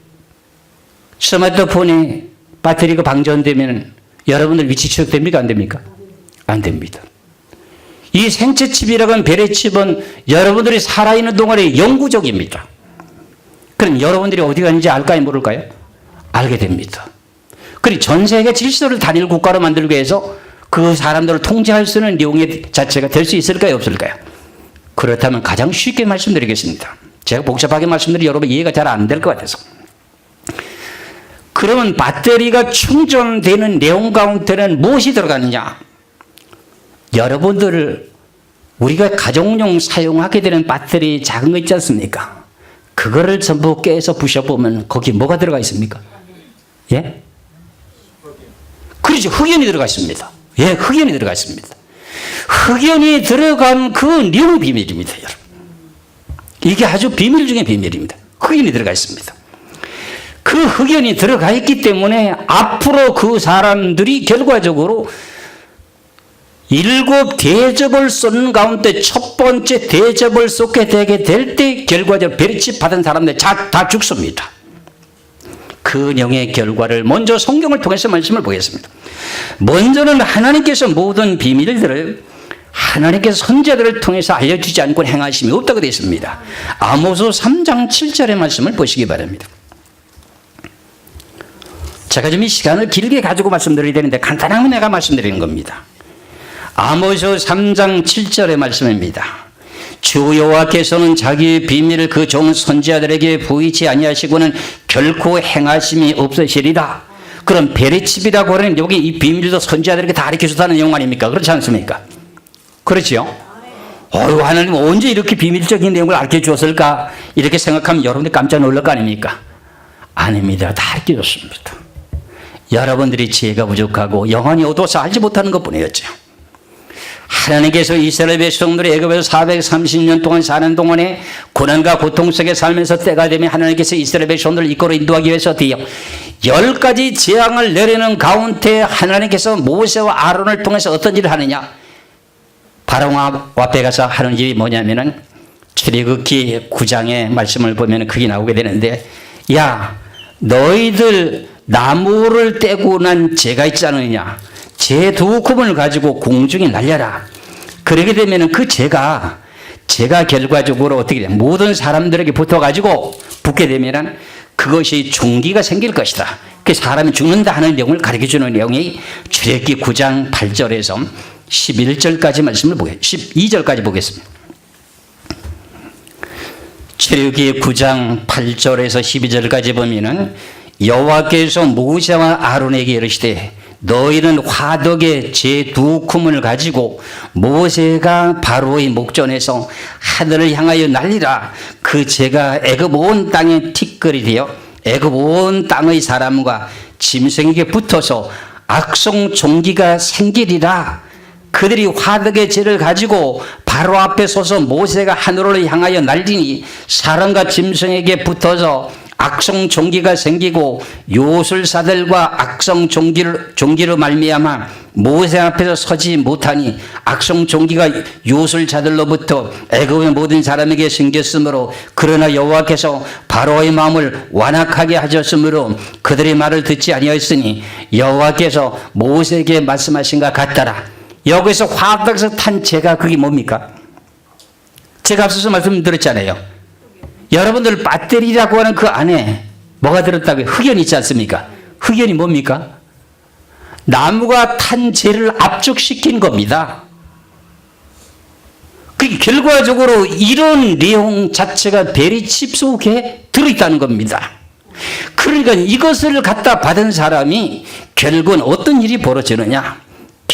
스마트폰에 배터리가 방전되면 여러분들 위치 추적됩니까? 안 됩니까? 안 됩니다. 이 생체칩이라고 하는 배려칩은 여러분들이 살아있는 동안에 영구적입니다. 그럼 여러분들이 어디 가는지 알까요? 모를까요? 알게 됩니다. 그리고 전 세계 질서를 단일 국가로 만들기 위해서 그 사람들을 통제할 수 있는 내용의 자체가 될 수 있을까요? 없을까요? 그렇다면 가장 쉽게 말씀드리겠습니다. 제가 복잡하게 말씀드리면 여러분 이해가 잘 안 될 것 같아서. 그러면 배터리가 충전되는 내용 가운데는 무엇이 들어가느냐? 여러분들 우리가 가정용 사용하게 되는 배터리 작은 거 있지 않습니까? 그거를 전부 깨서 부셔보면 거기 뭐가 들어가 있습니까? 예? 그렇죠. 흑연이 들어가 있습니다. 예, 흑연이 들어가 있습니다. 흑연이 들어간 그 내용이 비밀입니다, 여러분. 이게 아주 비밀 중에 비밀입니다. 흑연이 들어가 있습니다. 그 흑연이 들어가 있기 때문에 앞으로 그 사람들이 결과적으로 7 대접을 쏟는 가운데 첫 번째 대접을 쏟게 되게 될 때 결과적으로 베리칩 받은 사람들 다 죽습니다. 그 영의 결과를 먼저 성경을 통해서 말씀을 보겠습니다. 먼저는 하나님께서 모든 비밀들을 하나님께서 선지자들을 통해서 알려주지 않고 행하심이 없다고 되어 있습니다. 아모스 3장 7절의 말씀을 보시기 바랍니다. 제가 좀 이 시간을 길게 가지고 말씀드려야 되는데 간단하게 내가 말씀드리는 겁니다. 아모스 3장 7절의 말씀입니다. 주 여호와께서는 자기의 비밀을 그 종 선지자들에게 보이지 아니하시고는 결코 행하심이 없으시리다. 그럼 베레칩이라고 하는 여기 이 비밀도 선지자들에게 다 가르쳐줬다는 내용 아닙니까? 그렇지 않습니까? 그렇죠? 하나님 언제 이렇게 비밀적인 내용을 가르쳐주었을까? 이렇게 생각하면 여러분들 깜짝 놀랄 거 아닙니까? 아닙니다. 다 가르쳐줬습니다. 여러분들이 지혜가 부족하고 영혼이 어두워서 알지 못하는 것뿐이었죠. 하나님께서 이스라엘 백성들이 애굽에서 430년 동안 사는 동안에 고난과 고통 속에 살면서 때가 되면 하나님께서 이스라엘 백성들을 이끌어 인도하기 위해서 10가지 재앙을 내리는 가운데 하나님께서 모세와 아론을 통해서 어떤 일을 하느냐? 바로 앞에 가서 하는 일이 뭐냐면은 출애굽기 9장의 말씀을 보면 그게 나오게 되는데, 야 너희들 나무를 떼고 난 재가 있지 않느냐? 재 2줌을 가지고 공중에 날려라. 그러게 되면 그 재가 결과적으로 어떻게 돼? 모든 사람들에게 붙어가지고 붙게 되면 그것이 종기가 생길 것이다. 그 사람이 죽는다 하는 내용을 가르쳐주는 내용이 출애굽기 9장 8절에서 11절까지 말씀을 12절까지 보겠습니다. 출애굽기 9장 8절에서 12절까지 보면은 여호와께서 모세와 아론에게 이르시되 너희는 화덕에 재 2줌을 가지고 모세가 바로의 목전에서 하늘을 향하여 날리라. 그 재가 애굽 온 땅에 티끌이 되어 애굽 온 땅의 사람과 짐승에게 붙어서 악성 종기가 생기리라. 그들이 화덕의 재를 가지고 바로 앞에 서서 모세가 하늘을 향하여 날리니 사람과 짐승에게 붙어서 악성 종기가 생기고 요술사들과 악성 종기로 말미암아 모세 앞에서 서지 못하니 악성 종기가 요술자들로부터 애굽의 모든 사람에게 생겼으므로 그러나 여호와께서 바로의 마음을 완악하게 하셨으므로 그들의 말을 듣지 아니하였으니 여호와께서 모세에게 말씀하신 것 같더라. 여기서 화덕에서 탄 재가 그게 뭡니까? 제가 앞서서 말씀드렸잖아요. 여러분들 배터리라고 하는 그 안에 뭐가 들었다고요? 흑연이 있지 않습니까? 흑연이 뭡니까? 나무가 탄 재를 압축시킨 겁니다. 그 결과적으로 이런 내용 자체가 베리칩 속에 들어있다는 겁니다. 그러니까 이것을 갖다 받은 사람이 결국은 어떤 일이 벌어지느냐?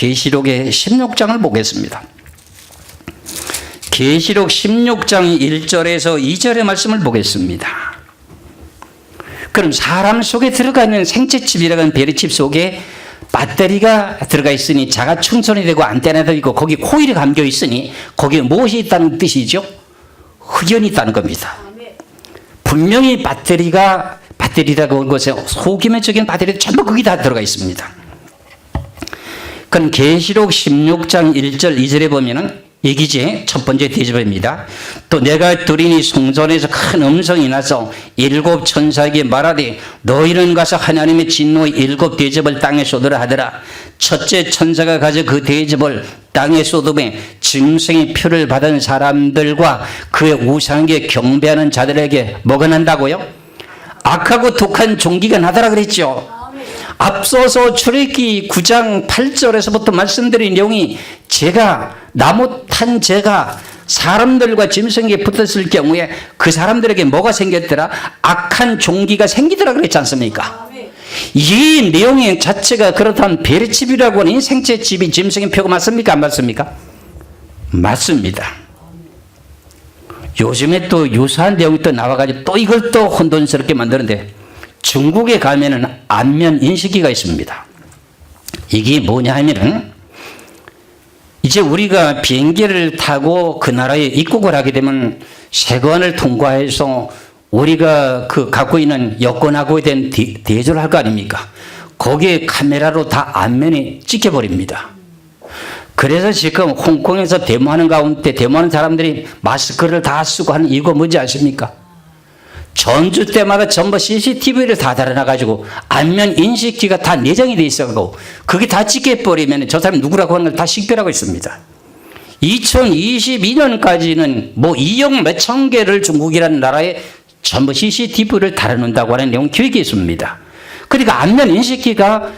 계시록의 16장을 보겠습니다. 계시록 16장 1절에서 2절의 말씀을 보겠습니다. 그럼 사람 속에 들어가 있는 생채칩이라는 베리칩 속에 배터리가 들어가 있으니 자가 충전이 되고 안테나도 있고 거기 코일이 감겨 있으니 거기에 무엇이 있다는 뜻이죠? 흑연이 있다는 겁니다. 분명히 배터리라고 하는 것에 소규모적인 배터리 전부 거기 다 들어가 있습니다. 그럼 계시록 16장 1절 2절에 보면은 이기지 첫 번째 대접입니다. 또 내가 들으니 성전에서 큰 음성이 나서 일곱 천사에게 말하되 너희는 가서 하나님의 진노의 일곱 대접을 땅에 쏟으라 하더라. 첫째 천사가 가져 그 대접을 땅에 쏟음에 짐승의 표를 받은 사람들과 그의 우상에게 경배하는 자들에게 뭐가 난다고요? 악하고 독한 종기가 나더라 그랬죠. 앞서서 출애굽기 9장 8절에서부터 말씀드린 내용이 나무 탄 재가 사람들과 짐승에게 붙었을 경우에 그 사람들에게 뭐가 생겼더라? 악한 종기가 생기더라 그랬지 않습니까? 이 내용의 자체가 그렇다면 베리칩이라고 하는 생채칩이 짐승의 표가 맞습니까? 안 맞습니까? 맞습니다. 요즘에 또 유사한 내용이 또 나와가지고 또 이걸 또 혼돈스럽게 만드는데 중국에 가면은 안면 인식기가 있습니다. 이게 뭐냐 하면은 이제 우리가 비행기를 타고 그 나라에 입국을 하게 되면 세관을 통과해서 우리가 갖고 있는 여권하고 된 대조를 할 거 아닙니까? 거기에 카메라로 다 안면이 찍혀버립니다. 그래서 지금 홍콩에서 데모하는 가운데 데모하는 사람들이 마스크를 다 쓰고 하는 이유가 뭔지 아십니까? 전주 때마다 전부 CCTV를 다 달아놔가지고 안면 인식기가 다 내장이 돼 있어가지고 그게 다 찍혀버리면 저 사람이 누구라고 하는 걸 다 식별하고 있습니다. 2022년까지는 뭐 2억 몇천 개를 중국이라는 나라에 전부 CCTV를 달아놓는다고 하는 내용 기획이 있습니다. 그러니까 안면 인식기가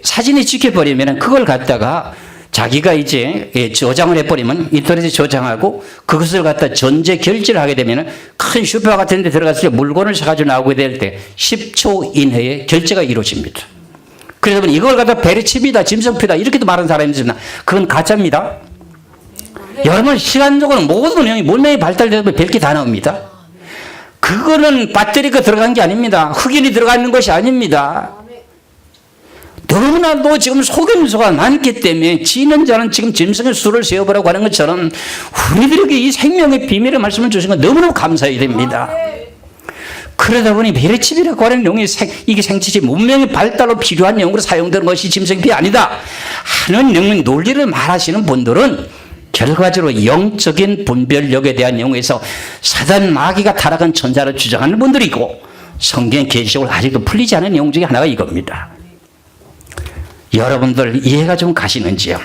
사진이 찍혀버리면 그걸 갖다가 자기가 이제 저장을 해버리면 인터넷에 저장하고 그것을 갖다 전제 결제를 하게 되면 큰 슈퍼 같은 데 들어갔을 때 물건을 사가지고 나오게 될 때 10초 이내에 결제가 이루어집니다. 그래서 이걸 갖다 베리칩이다 짐승표다 이렇게도 말하는 사람이 있습니다. 그건 가짜입니다. 여러분 시간적으로 모든 내용이 문명이 발달되면 별게 다 나옵니다. 그거는 배터리가 들어간 게 아닙니다. 흑연이 들어가 있는 것이 아닙니다. 너무나도 지금 속임수가 많기 때문에 지는 자는 지금 짐승의 수를 세어보라고 하는 것처럼 우리들에게 이 생명의 비밀의 말씀을 주신 건 너무너무 감사해야 됩니다. 그러다 보니 베리칩이라고 하는 내용이 이게 생체치 문명의 발달로 필요한 내용으로 사용되는 것이 짐승피 아니다 하는 내용의 논리를 말하시는 분들은 결과적으로 영적인 분별력에 대한 내용에서 사단 마귀가 타락한 천사를 주장하는 분들이 있고 성경 계시록을 아직도 풀리지 않은 내용 중에 하나가 이겁니다. 여러분들 이해가 좀 가시는지요?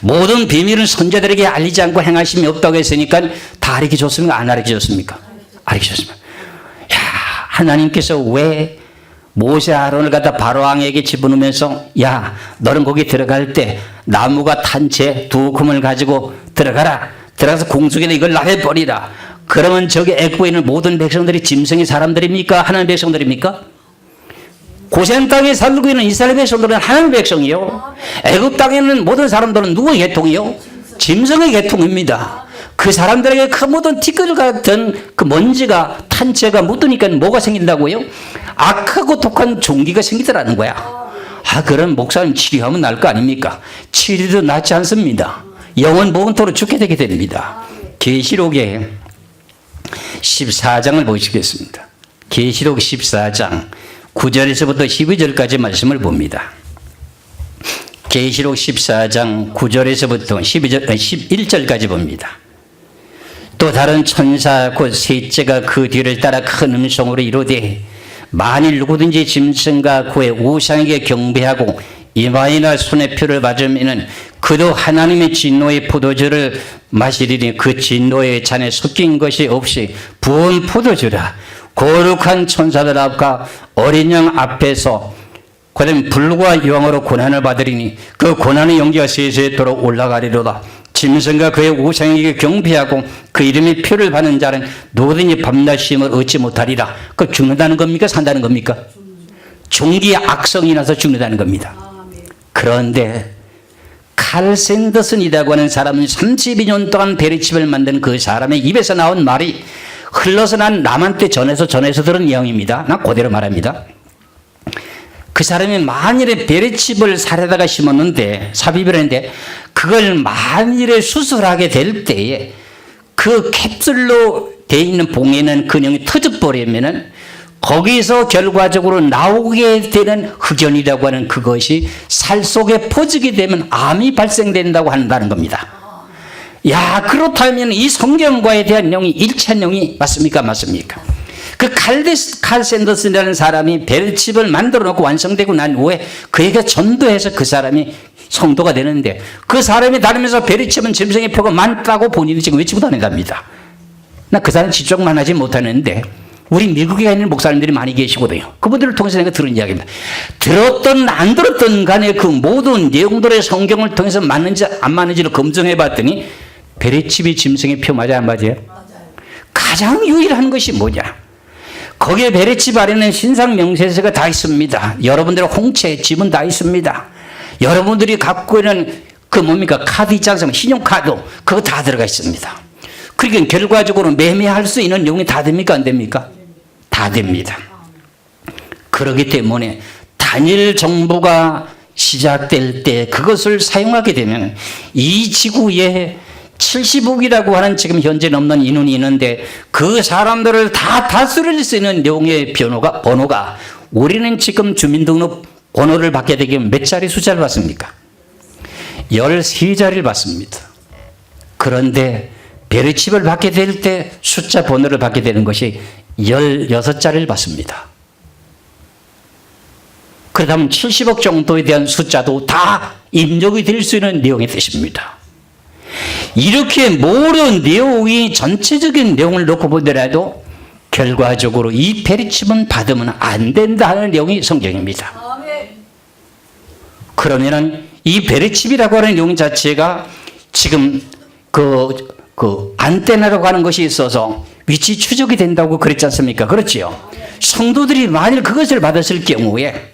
모든 비밀은 선자들에게 알리지 않고 행하심이 없다고 했으니까 다 알기 좋습니까? 안 알기 좋습니까? 알기 좋습니다. 야, 하나님께서 왜 모세 아론을 갖다 바로왕에게 집어넣으면서 야 너는 거기 들어갈 때 나무가 탄 채 두 금을 가지고 들어가서 공중에 이걸 놔해버리라. 그러면 저기 애굽에 있는 모든 백성들이 짐승의 사람들입니까? 하나님의 백성들입니까? 고센 땅에 살고 있는 이스라엘 백성들은 하나님의 백성이요. 애굽 땅에 있는 모든 사람들은 누구의 계통이요? 짐승의 계통입니다. 그 사람들에게 그 모든 티끌 같은 그 먼지가 탄채가 묻으니까 뭐가 생긴다고요? 악하고 독한 종기가 생기더라는 거야. 그럼 목사님 치료하면 날 거 아닙니까? 치료도 낫지 않습니다. 영원 보건토로 죽게 되게 됩니다. 계시록의 14장을 보시겠습니다. 계시록 14장 9절에서부터 12절까지 말씀을 봅니다. 계시록 14장 9절에서부터 11절까지 봅니다. 또 다른 천사 곧 셋째가 그 뒤를 따라 큰 음성으로 이르되 만일 누구든지 짐승과 그의 우상에게 경배하고 이마이나 손에 표를 받으면 그도 하나님의 진노의 포도주를 마시리니 그 진노의 잔에 섞인 것이 없이 부은 포도주라. 거룩한 천사들 앞과 어린 양 앞에서 그다음 불과 유황으로 고난을 받으리니 그 고난의 연기가 세세토록 올라가리로다. 짐승과 그의 우상에게 경배하고 그 이름의 표를 받는 자는 누구든지 밤낮 쉼을 얻지 못하리라. 그, 죽는다는 겁니까? 산다는 겁니까? 종기의 악성이 나서 죽는다는 겁니다. 그런데 칼 샌더슨이라고 하는 사람은 32년 동안 베리칩을 만든 그 사람의 입에서 나온 말이 흘러서 난 남한테 전해서 들은 내용입니다. 난 그대로 말합니다. 그 사람이 만일에 베리칩을 살에다가 심었는데, 삽입을 했는데, 그걸 만일에 수술하게 될 때에 그 캡슐로 되어 있는 봉에는 근육이 터져버리면은 거기서 결과적으로 나오게 되는 흑연이라고 하는 그것이 살 속에 퍼지게 되면 암이 발생된다고 한다는 겁니다. 야, 그렇다면 이 성경과에 대한 내용이 일치한 내용이 맞습니까? 맞습니까? 그 칼 샌더슨이라는 사람이 베리칩을 만들어 놓고 완성되고 난 후에 그에게 전도해서 그 사람이 성도가 되는데, 그 사람이 다니면서 베리칩은 짐승의 표가 많다고 본인이 지금 외치고 다닌답니다. 나 그 사람 지적만 하지 못하는데 우리 미국에 있는 목사님들이 많이 계시거든요. 그분들을 통해서 내가 들은 이야기입니다. 들었던 안 들었던 간에 그 모든 내용들의 성경을 통해서 맞는지 안 맞는지를 검증해 봤더니 베리칩이 짐승의 표 맞아요, 안 맞아요? 가장 유일한 것이 뭐냐? 거기에 베리칩 아래는 신상 명세서가 다 있습니다. 여러분들의 홍채 지문 다 있습니다. 여러분들이 갖고 있는 그 뭡니까? 카드 있지 않습니까? 신용카드 그거 다 들어가 있습니다. 그러니까 결과적으로 매매할 수 있는 내용이 다 됩니까? 안 됩니까? 다 됩니다. 그렇기 때문에 단일 정부가 시작될 때 그것을 사용하게 되면 이 지구에 70억이라고 하는 지금 현재 넘는 인원이 있는데 그 사람들을 다 다스릴 수 있는 내용의 번호가 우리는 지금 주민등록 번호를 받게 되면 몇 자리 숫자를 받습니까? 13자리를 받습니다. 그런데 베리칩을 받게 될 때 숫자 번호를 받게 되는 것이 16자리를 받습니다. 그렇다면 70억 정도에 대한 숫자도 다 입력이 될 수 있는 내용의 뜻입니다. 이렇게 모든 내용이 전체적인 내용을 놓고 보더라도 결과적으로 이 베리칩은 받으면 안 된다 하는 내용이 성경입니다. 그러면은 이 베리칩이라고 하는 내용 자체가 지금 그 안테나라고 하는 것이 있어서 위치 추적이 된다고 그랬지 않습니까? 그렇지요. 성도들이 만일 그것을 받았을 경우에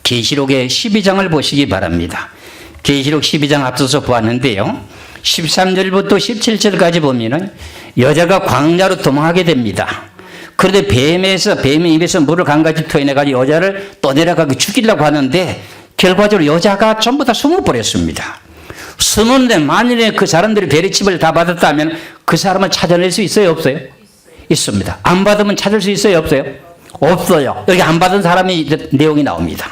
계시록의 12장을 보시기 바랍니다. 계시록 12장 앞서서 보았는데요. 13절부터 17절까지 보면은 여자가 광야로 도망하게 됩니다. 그런데 뱀의 입에서 물을 강같이 토해내가지고 여자를 떠내려가게 죽이려고 하는데 결과적으로 여자가 전부 다 숨어버렸습니다. 숨었는데 만일에 그 사람들이 베리칩을 다 받았다면 그 사람을 찾아낼 수 있어요? 없어요? 있습니다. 안 받으면 찾을 수 있어요? 없어요? 없어요. 여기 안 받은 사람이 내용이 나옵니다.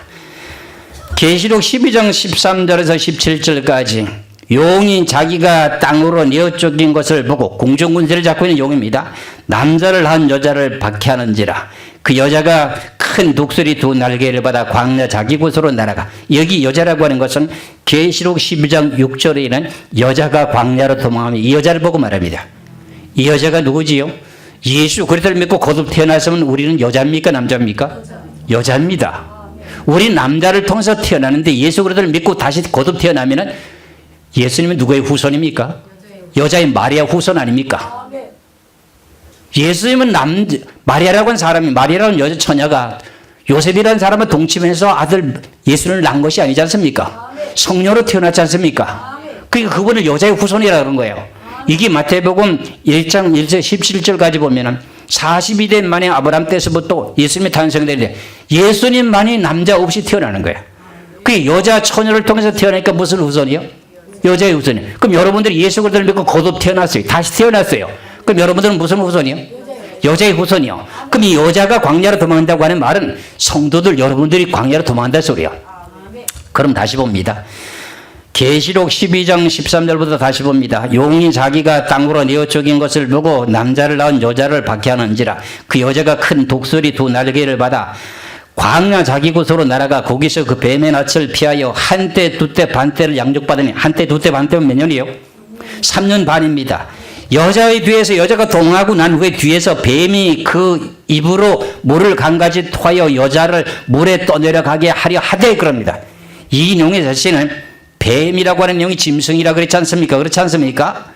계시록 12장 13절에서 17절까지 용이 자기가 땅으로 내어쫓긴 것을 보고 공중군세를 잡고 있는 용입니다. 남자를 한 여자를 박해하는지라 그 여자가 큰 독수리 두 날개를 받아 광야 자기 곳으로 날아가. 여기 여자라고 하는 것은 계시록 12장 6절에 있는 여자가 광야로 도망하며 이 여자를 보고 말합니다. 이 여자가 누구지요? 예수 그리스도를 믿고 거듭 태어났으면 우리는 여자입니까? 남자입니까? 여자입니다. 우리 남자를 통해서 태어나는데 예수 그리스도를 믿고 다시 거듭 태어나면은 예수님은 누구의 후손입니까? 여자의 마리아 후손 아닙니까? 예수님은 마리아라고 하는 사람이, 마리아라는 여자 처녀가 요셉이라는 사람을 동침해서 아들 예수를 낳은 것이 아니지 않습니까? 성녀로 태어났지 않습니까? 그러니까 그분을 여자의 후손이라고 하는 거예요. 이게 마태복음 1장 1절 17절까지 보면은 42대 만에 아브라함 때서부터 예수님이 탄생되는데 예수님만이 남자 없이 태어나는 거예요. 그 여자 처녀를 통해서 태어나니까 무슨 후손이요? 여자의 후손이요. 그럼 여러분들이 예수 그리스도를 믿고 거듭 태어났어요. 다시 태어났어요. 그럼 여러분들은 무슨 후손이요? 여자의 후손이요. 그럼 이 여자가 광야로 도망한다고 하는 말은 성도들 여러분들이 광야로 도망한다는 소리예요. 그럼 다시 봅니다. 계시록 12장 13절부터 다시 봅니다. 용이 자기가 땅으로 내어쫓긴 것을 보고 남자를 낳은 여자를 박해하는지라 그 여자가 큰 독수리 두 날개를 받아 광야 자기 곳으로 날아가 거기서 그 뱀의 낯을 피하여 한때 두때 반때를 양육받으니 한때 두때 반때면 몇 년이요? 3년 반입니다. 여자의 뒤에서 여자가 동하고 난 후에 뒤에서 뱀이 그 입으로 물을 강같이 토하여 여자를 물에 떠내려가게 하려 하되 그럽니다. 이 내용의 자체는 뱀이라고 하는 내용이 짐승이라고 그랬지 않습니까? 그렇지 않습니까?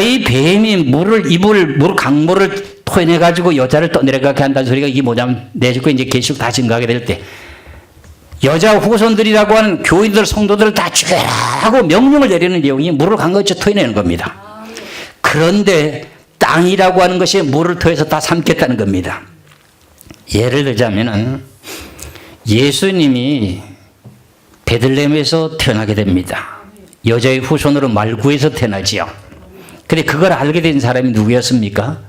이 뱀이 물 강물을 토해내가지고 여자를 떠내려가게 한다는 소리가 이게 뭐냐면 내주고 이제 계시록 다 증가하게 될 때 여자 후손들이라고 하는 교인들, 성도들을 다 죽여라 하고 명령을 내리는 내용이 물을 강같이 토해내는 겁니다. 그런데 땅이라고 하는 것이 물을 토해서 다 삼켰다는 겁니다. 예를 들자면은 예수님이 베들레헴에서 태어나게 됩니다. 여자의 후손으로 말구에서 태어나지요. 근데 그걸 알게 된 사람이 누구였습니까?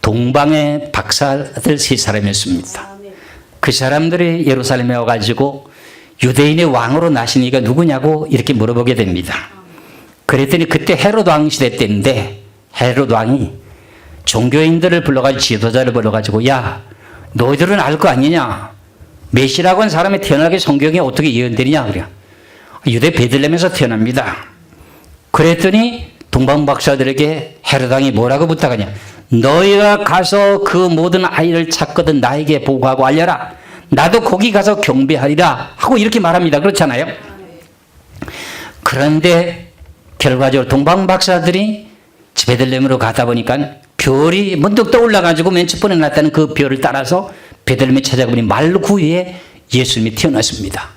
동방의 박사들 세 사람이었습니다. 그 사람들이 예루살렘에 와가지고 유대인의 왕으로 나시니까 누구냐고 이렇게 물어보게 됩니다. 그랬더니 그때 헤롯 왕 시대 때인데 헤롯 왕이 종교인들을 불러가지고 지도자를 불러가지고 야 너희들은 알 거 아니냐? 메시라고 하는 사람이 태어나게 성경에 어떻게 예언되느냐? 그래요. 유대 베들레헴에서 태어납니다. 그랬더니 동방 박사들에게 헤롯 왕이 뭐라고 부탁하냐? 너희가 가서 그 모든 아이를 찾거든 나에게 보고하고 알려라. 나도 거기 가서 경배하리라 하고 이렇게 말합니다. 그렇잖아요. 그런데 결과적으로 동방 박사들이 베들레헴으로 가다 보니까 별이 문득 떠올라가지고 맨 첫 번에 나타난 그 별을 따라서 베들레헴에 찾아가보니 말구에 예수님이 태어났습니다.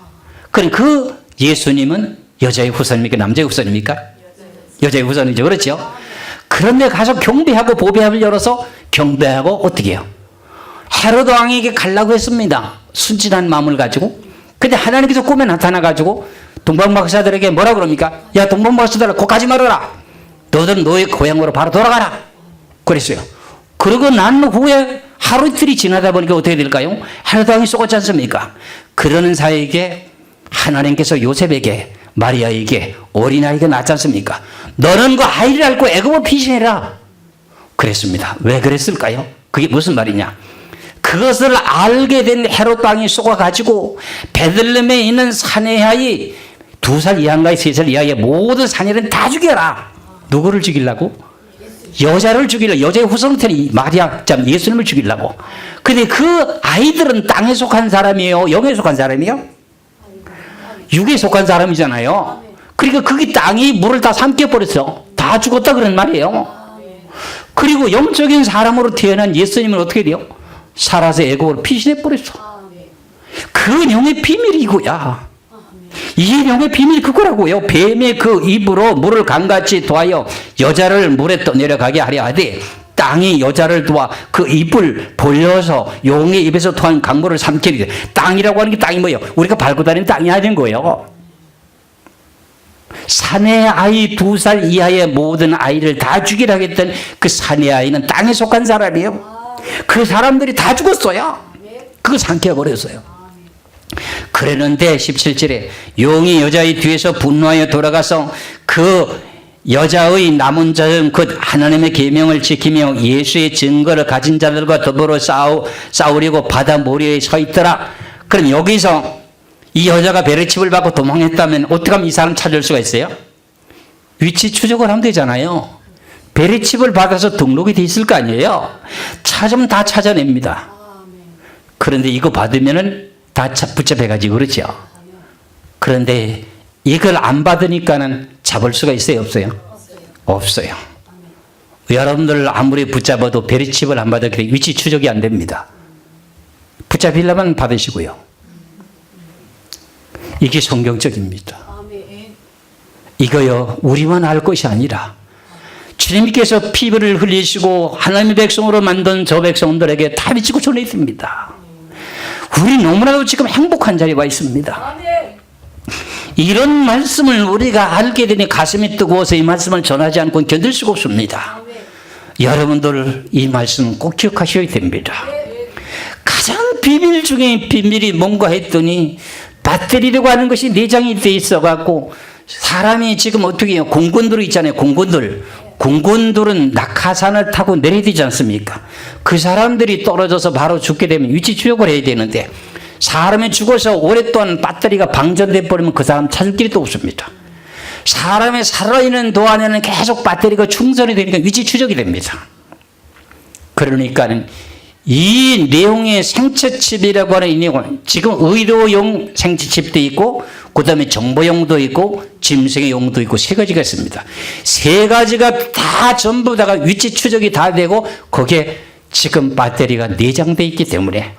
그럼 그 예수님은 여자의 후손입니까? 남자의 후손입니까? 여자의 후손이죠. 그렇죠? 그런데 가서 경배하고 보배합을 열어서 경배하고 어떻게 해요? 헤롯 왕에게 가려고 했습니다. 순진한 마음을 가지고. 근데 하나님께서 꿈에 나타나가지고 동방박사들에게 뭐라 그럽니까? 야 동방박사들아 곧 가지 말아라. 너들은 너의 고향으로 바로 돌아가라. 그랬어요. 그러고 난 후에 하루 이틀이 지나다 보니까 어떻게 될까요? 헤롯 왕이 쏘았지 않습니까? 그러는 사이에 하나님께서 요셉에게 마리아에게 어린아이가 낳지 않습니까? 너는 그 아이를 앓고 애굽을 피신해라 그랬습니다. 왜 그랬을까요? 그게 무슨 말이냐? 그것을 알게 된 헤롯 왕이 쏘아가지고 베들레헴에 있는 사내아이 2살 이하인가 3살 이하의 모든 사내들은 다 죽여라. 누구를 죽이려고? 여자를 죽이려고. 여자의 후손들이 마리아 참 예수님을 죽이려고. 근데 그 아이들은 땅에 속한 사람이에요? 영에 속한 사람이에요? 육에 속한 사람이잖아요. 그러니까 거기 땅이 물을 다 삼켜버렸어. 다 죽었다 그런 말이에요. 그리고 영적인 사람으로 태어난 예수님은 어떻게 돼요? 살아서 애국으로 피신해버렸어. 그 영의 비밀이 이거야. 이 영의 비밀이 그거라고요. 뱀의 그 입으로 물을 강같이 도하여 여자를 물에 떠내려가게 하려 하되 땅이 여자를 도와 그 입을 벌려서 용의 입에서 토한 강물을 삼키게 돼. 땅이라고 하는 게 땅이 뭐예요? 우리가 밟고 다니는 땅이 아닌 거예요. 사내 아이 2살 이하의 모든 아이를 다 죽이라 했던 그 사내 아이는 땅에 속한 사람이에요. 그 사람들이 다 죽었어요. 그거 삼켜버렸어요. 그랬는데 17절에 용이 여자의 뒤에서 분노하여 돌아가서 그 여자의 남은 자는 곧 하나님의 계명을 지키며 예수의 증거를 가진 자들과 더불어 싸우려고 바다 모래에 서 있더라. 그럼 여기서 이 여자가 베레칩을 받고 도망했다면 어떻게 하면 이 사람 찾을 수가 있어요? 위치 추적을 하면 되잖아요. 베레칩을 받아서 등록이 돼 있을 거 아니에요. 찾으면 다 찾아냅니다. 그런데 이거 받으면은 다 붙잡혀가지고 그러죠. 그런데 이걸 안 받으니까는 잡을 수가 있어요? 없어요? 없어요. 여러분들 아무리 붙잡아도 베리칩을 안 받아 위치 추적이 안 됩니다. 붙잡히려면 받으시고요. 이게 성경적입니다. 이거요 우리만 알 것이 아니라 주님께서 피부를 흘리시고 하나님의 백성으로 만든 저 백성들에게 다 미치고 전해드립니다. 우리 너무나도 지금 행복한 자리에 와 있습니다. 이런 말씀을 우리가 알게 되니 가슴이 뜨거워서 이 말씀을 전하지 않고 견딜 수가 없습니다. 여러분들 이 말씀 꼭 기억하셔야 됩니다. 가장 비밀 중에 비밀이 뭔가 했더니 배터리라고 하는 것이 내장이 돼 있어갖고 사람이 지금 어떻게 해요? 공군들 있잖아요. 공군들은 낙하산을 타고 내려야 되지 않습니까? 그 사람들이 떨어져서 바로 죽게 되면 위치 추적을 해야 되는데 사람이 죽어서 오랫동안 배터리가 방전돼 버리면 그 사람 찾을 길이 또 없습니다. 사람이 살아있는 동안에는 계속 배터리가 충전이 되니까 위치 추적이 됩니다. 그러니까 이 내용의 생체칩이라고 하는 이 내용은 지금 의료용 생체칩도 있고 그 다음에 정보용도 있고 짐승의 용도 있고 3가지가 있습니다. 3가지가 다 전부 다가 위치 추적이 다 되고 거기에 지금 배터리가 내장되어 있기 때문에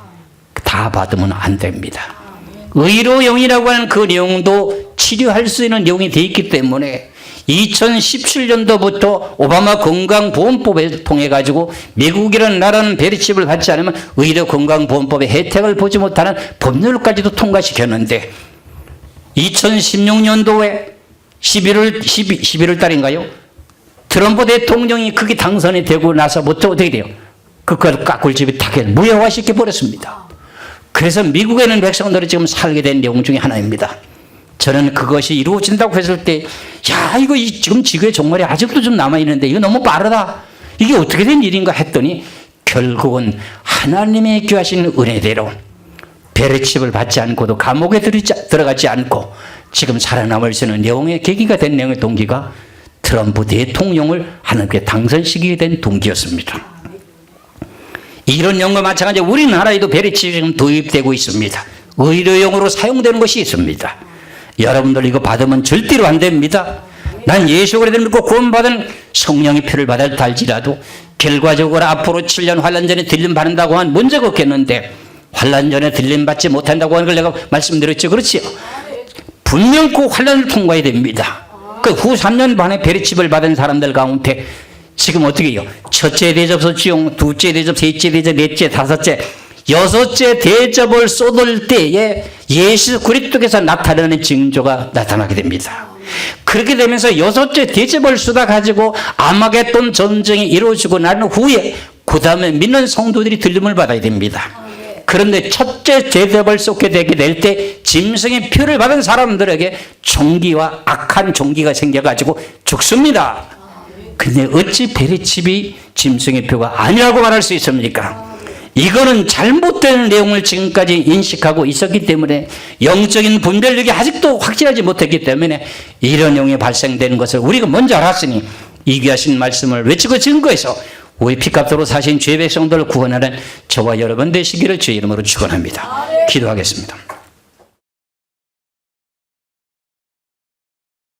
다 받으면 안 됩니다. 의료용이라고 하는 그 내용도 치료할 수 있는 내용이 되어 있기 때문에 2017년도부터 오바마 건강보험법을 통해 가지고 미국이라는 나라는 베리칩을 받지 않으면 의료건강보험법의 혜택을 보지 못하는 법률까지도 통과시켰는데 2016년도에 11월 달인가요? 트럼프 대통령이 그게 당선이 되고 나서부터 어떻게 돼요? 그걸 깎을집이 탁 무효화시켜 버렸습니다. 그래서 미국에는 백성들이 지금 살게 된 내용 중에 하나입니다. 저는 그것이 이루어진다고 했을 때, 야, 이거 지금 지구의 종말이 아직도 좀 남아있는데 이거 너무 빠르다. 이게 어떻게 된 일인가 했더니 결국은 하나님의 귀하신 은혜대로 베레칩을 받지 않고도 감옥에 들어가지 않고 지금 살아남을 수 있는 내용의 계기가 된 내용의 동기가 트럼프 대통령을 하나님께 당선시키게 된 동기였습니다. 이런 내용과 마찬가지로 우리나라에도 베레칩이 지금 도입되고 있습니다. 의료용으로 사용되는 것이 있습니다. 여러분들 이거 받으면 절대로 안 됩니다. 난 예수 그리스도를 믿고 구원받은 성령의 피를 받아 달지라도 결과적으로 앞으로 7년 환란 전에 들림 받는다고 하면 문제가 없겠는데 환란 전에 들림 받지 못한다고 하는 걸 내가 말씀드렸죠. 그렇지요? 분명 그 환란을 통과해야 됩니다. 그 후 3년 반에 베레칩을 받은 사람들 가운데 지금 어떻게 해요? 첫째 대접서 지용, 둘째 대접, 셋째 대접, 넷째, 다섯째, 여섯째 대접을 쏟을 때에 예수 그리스도께서 나타나는 징조가 나타나게 됩니다. 그렇게 되면서 여섯째 대접을 쏟아 가지고 아마겟돈 전쟁이 이루어지고 난 후에 그 다음에 믿는 성도들이 들림을 받아야 됩니다. 그런데 첫째 대접을 쏟게 되게 될 때 짐승의 표를 받은 사람들에게 종기와 악한 종기가 생겨가지고 죽습니다. 근데 어찌 베레칩이 짐승의 표가 아니라고 말할 수 있습니까? 이거는 잘못된 내용을 지금까지 인식하고 있었기 때문에 영적인 분별력이 아직도 확실하지 못했기 때문에 이런 내용이 발생되는 것을 우리가 먼저 알았으니 이 귀하신 말씀을 외치고 증거해서 우리 피값으로 사신 죄 백성들을 구원하는 저와 여러분 되시기를 주의 이름으로 축원합니다. 기도하겠습니다.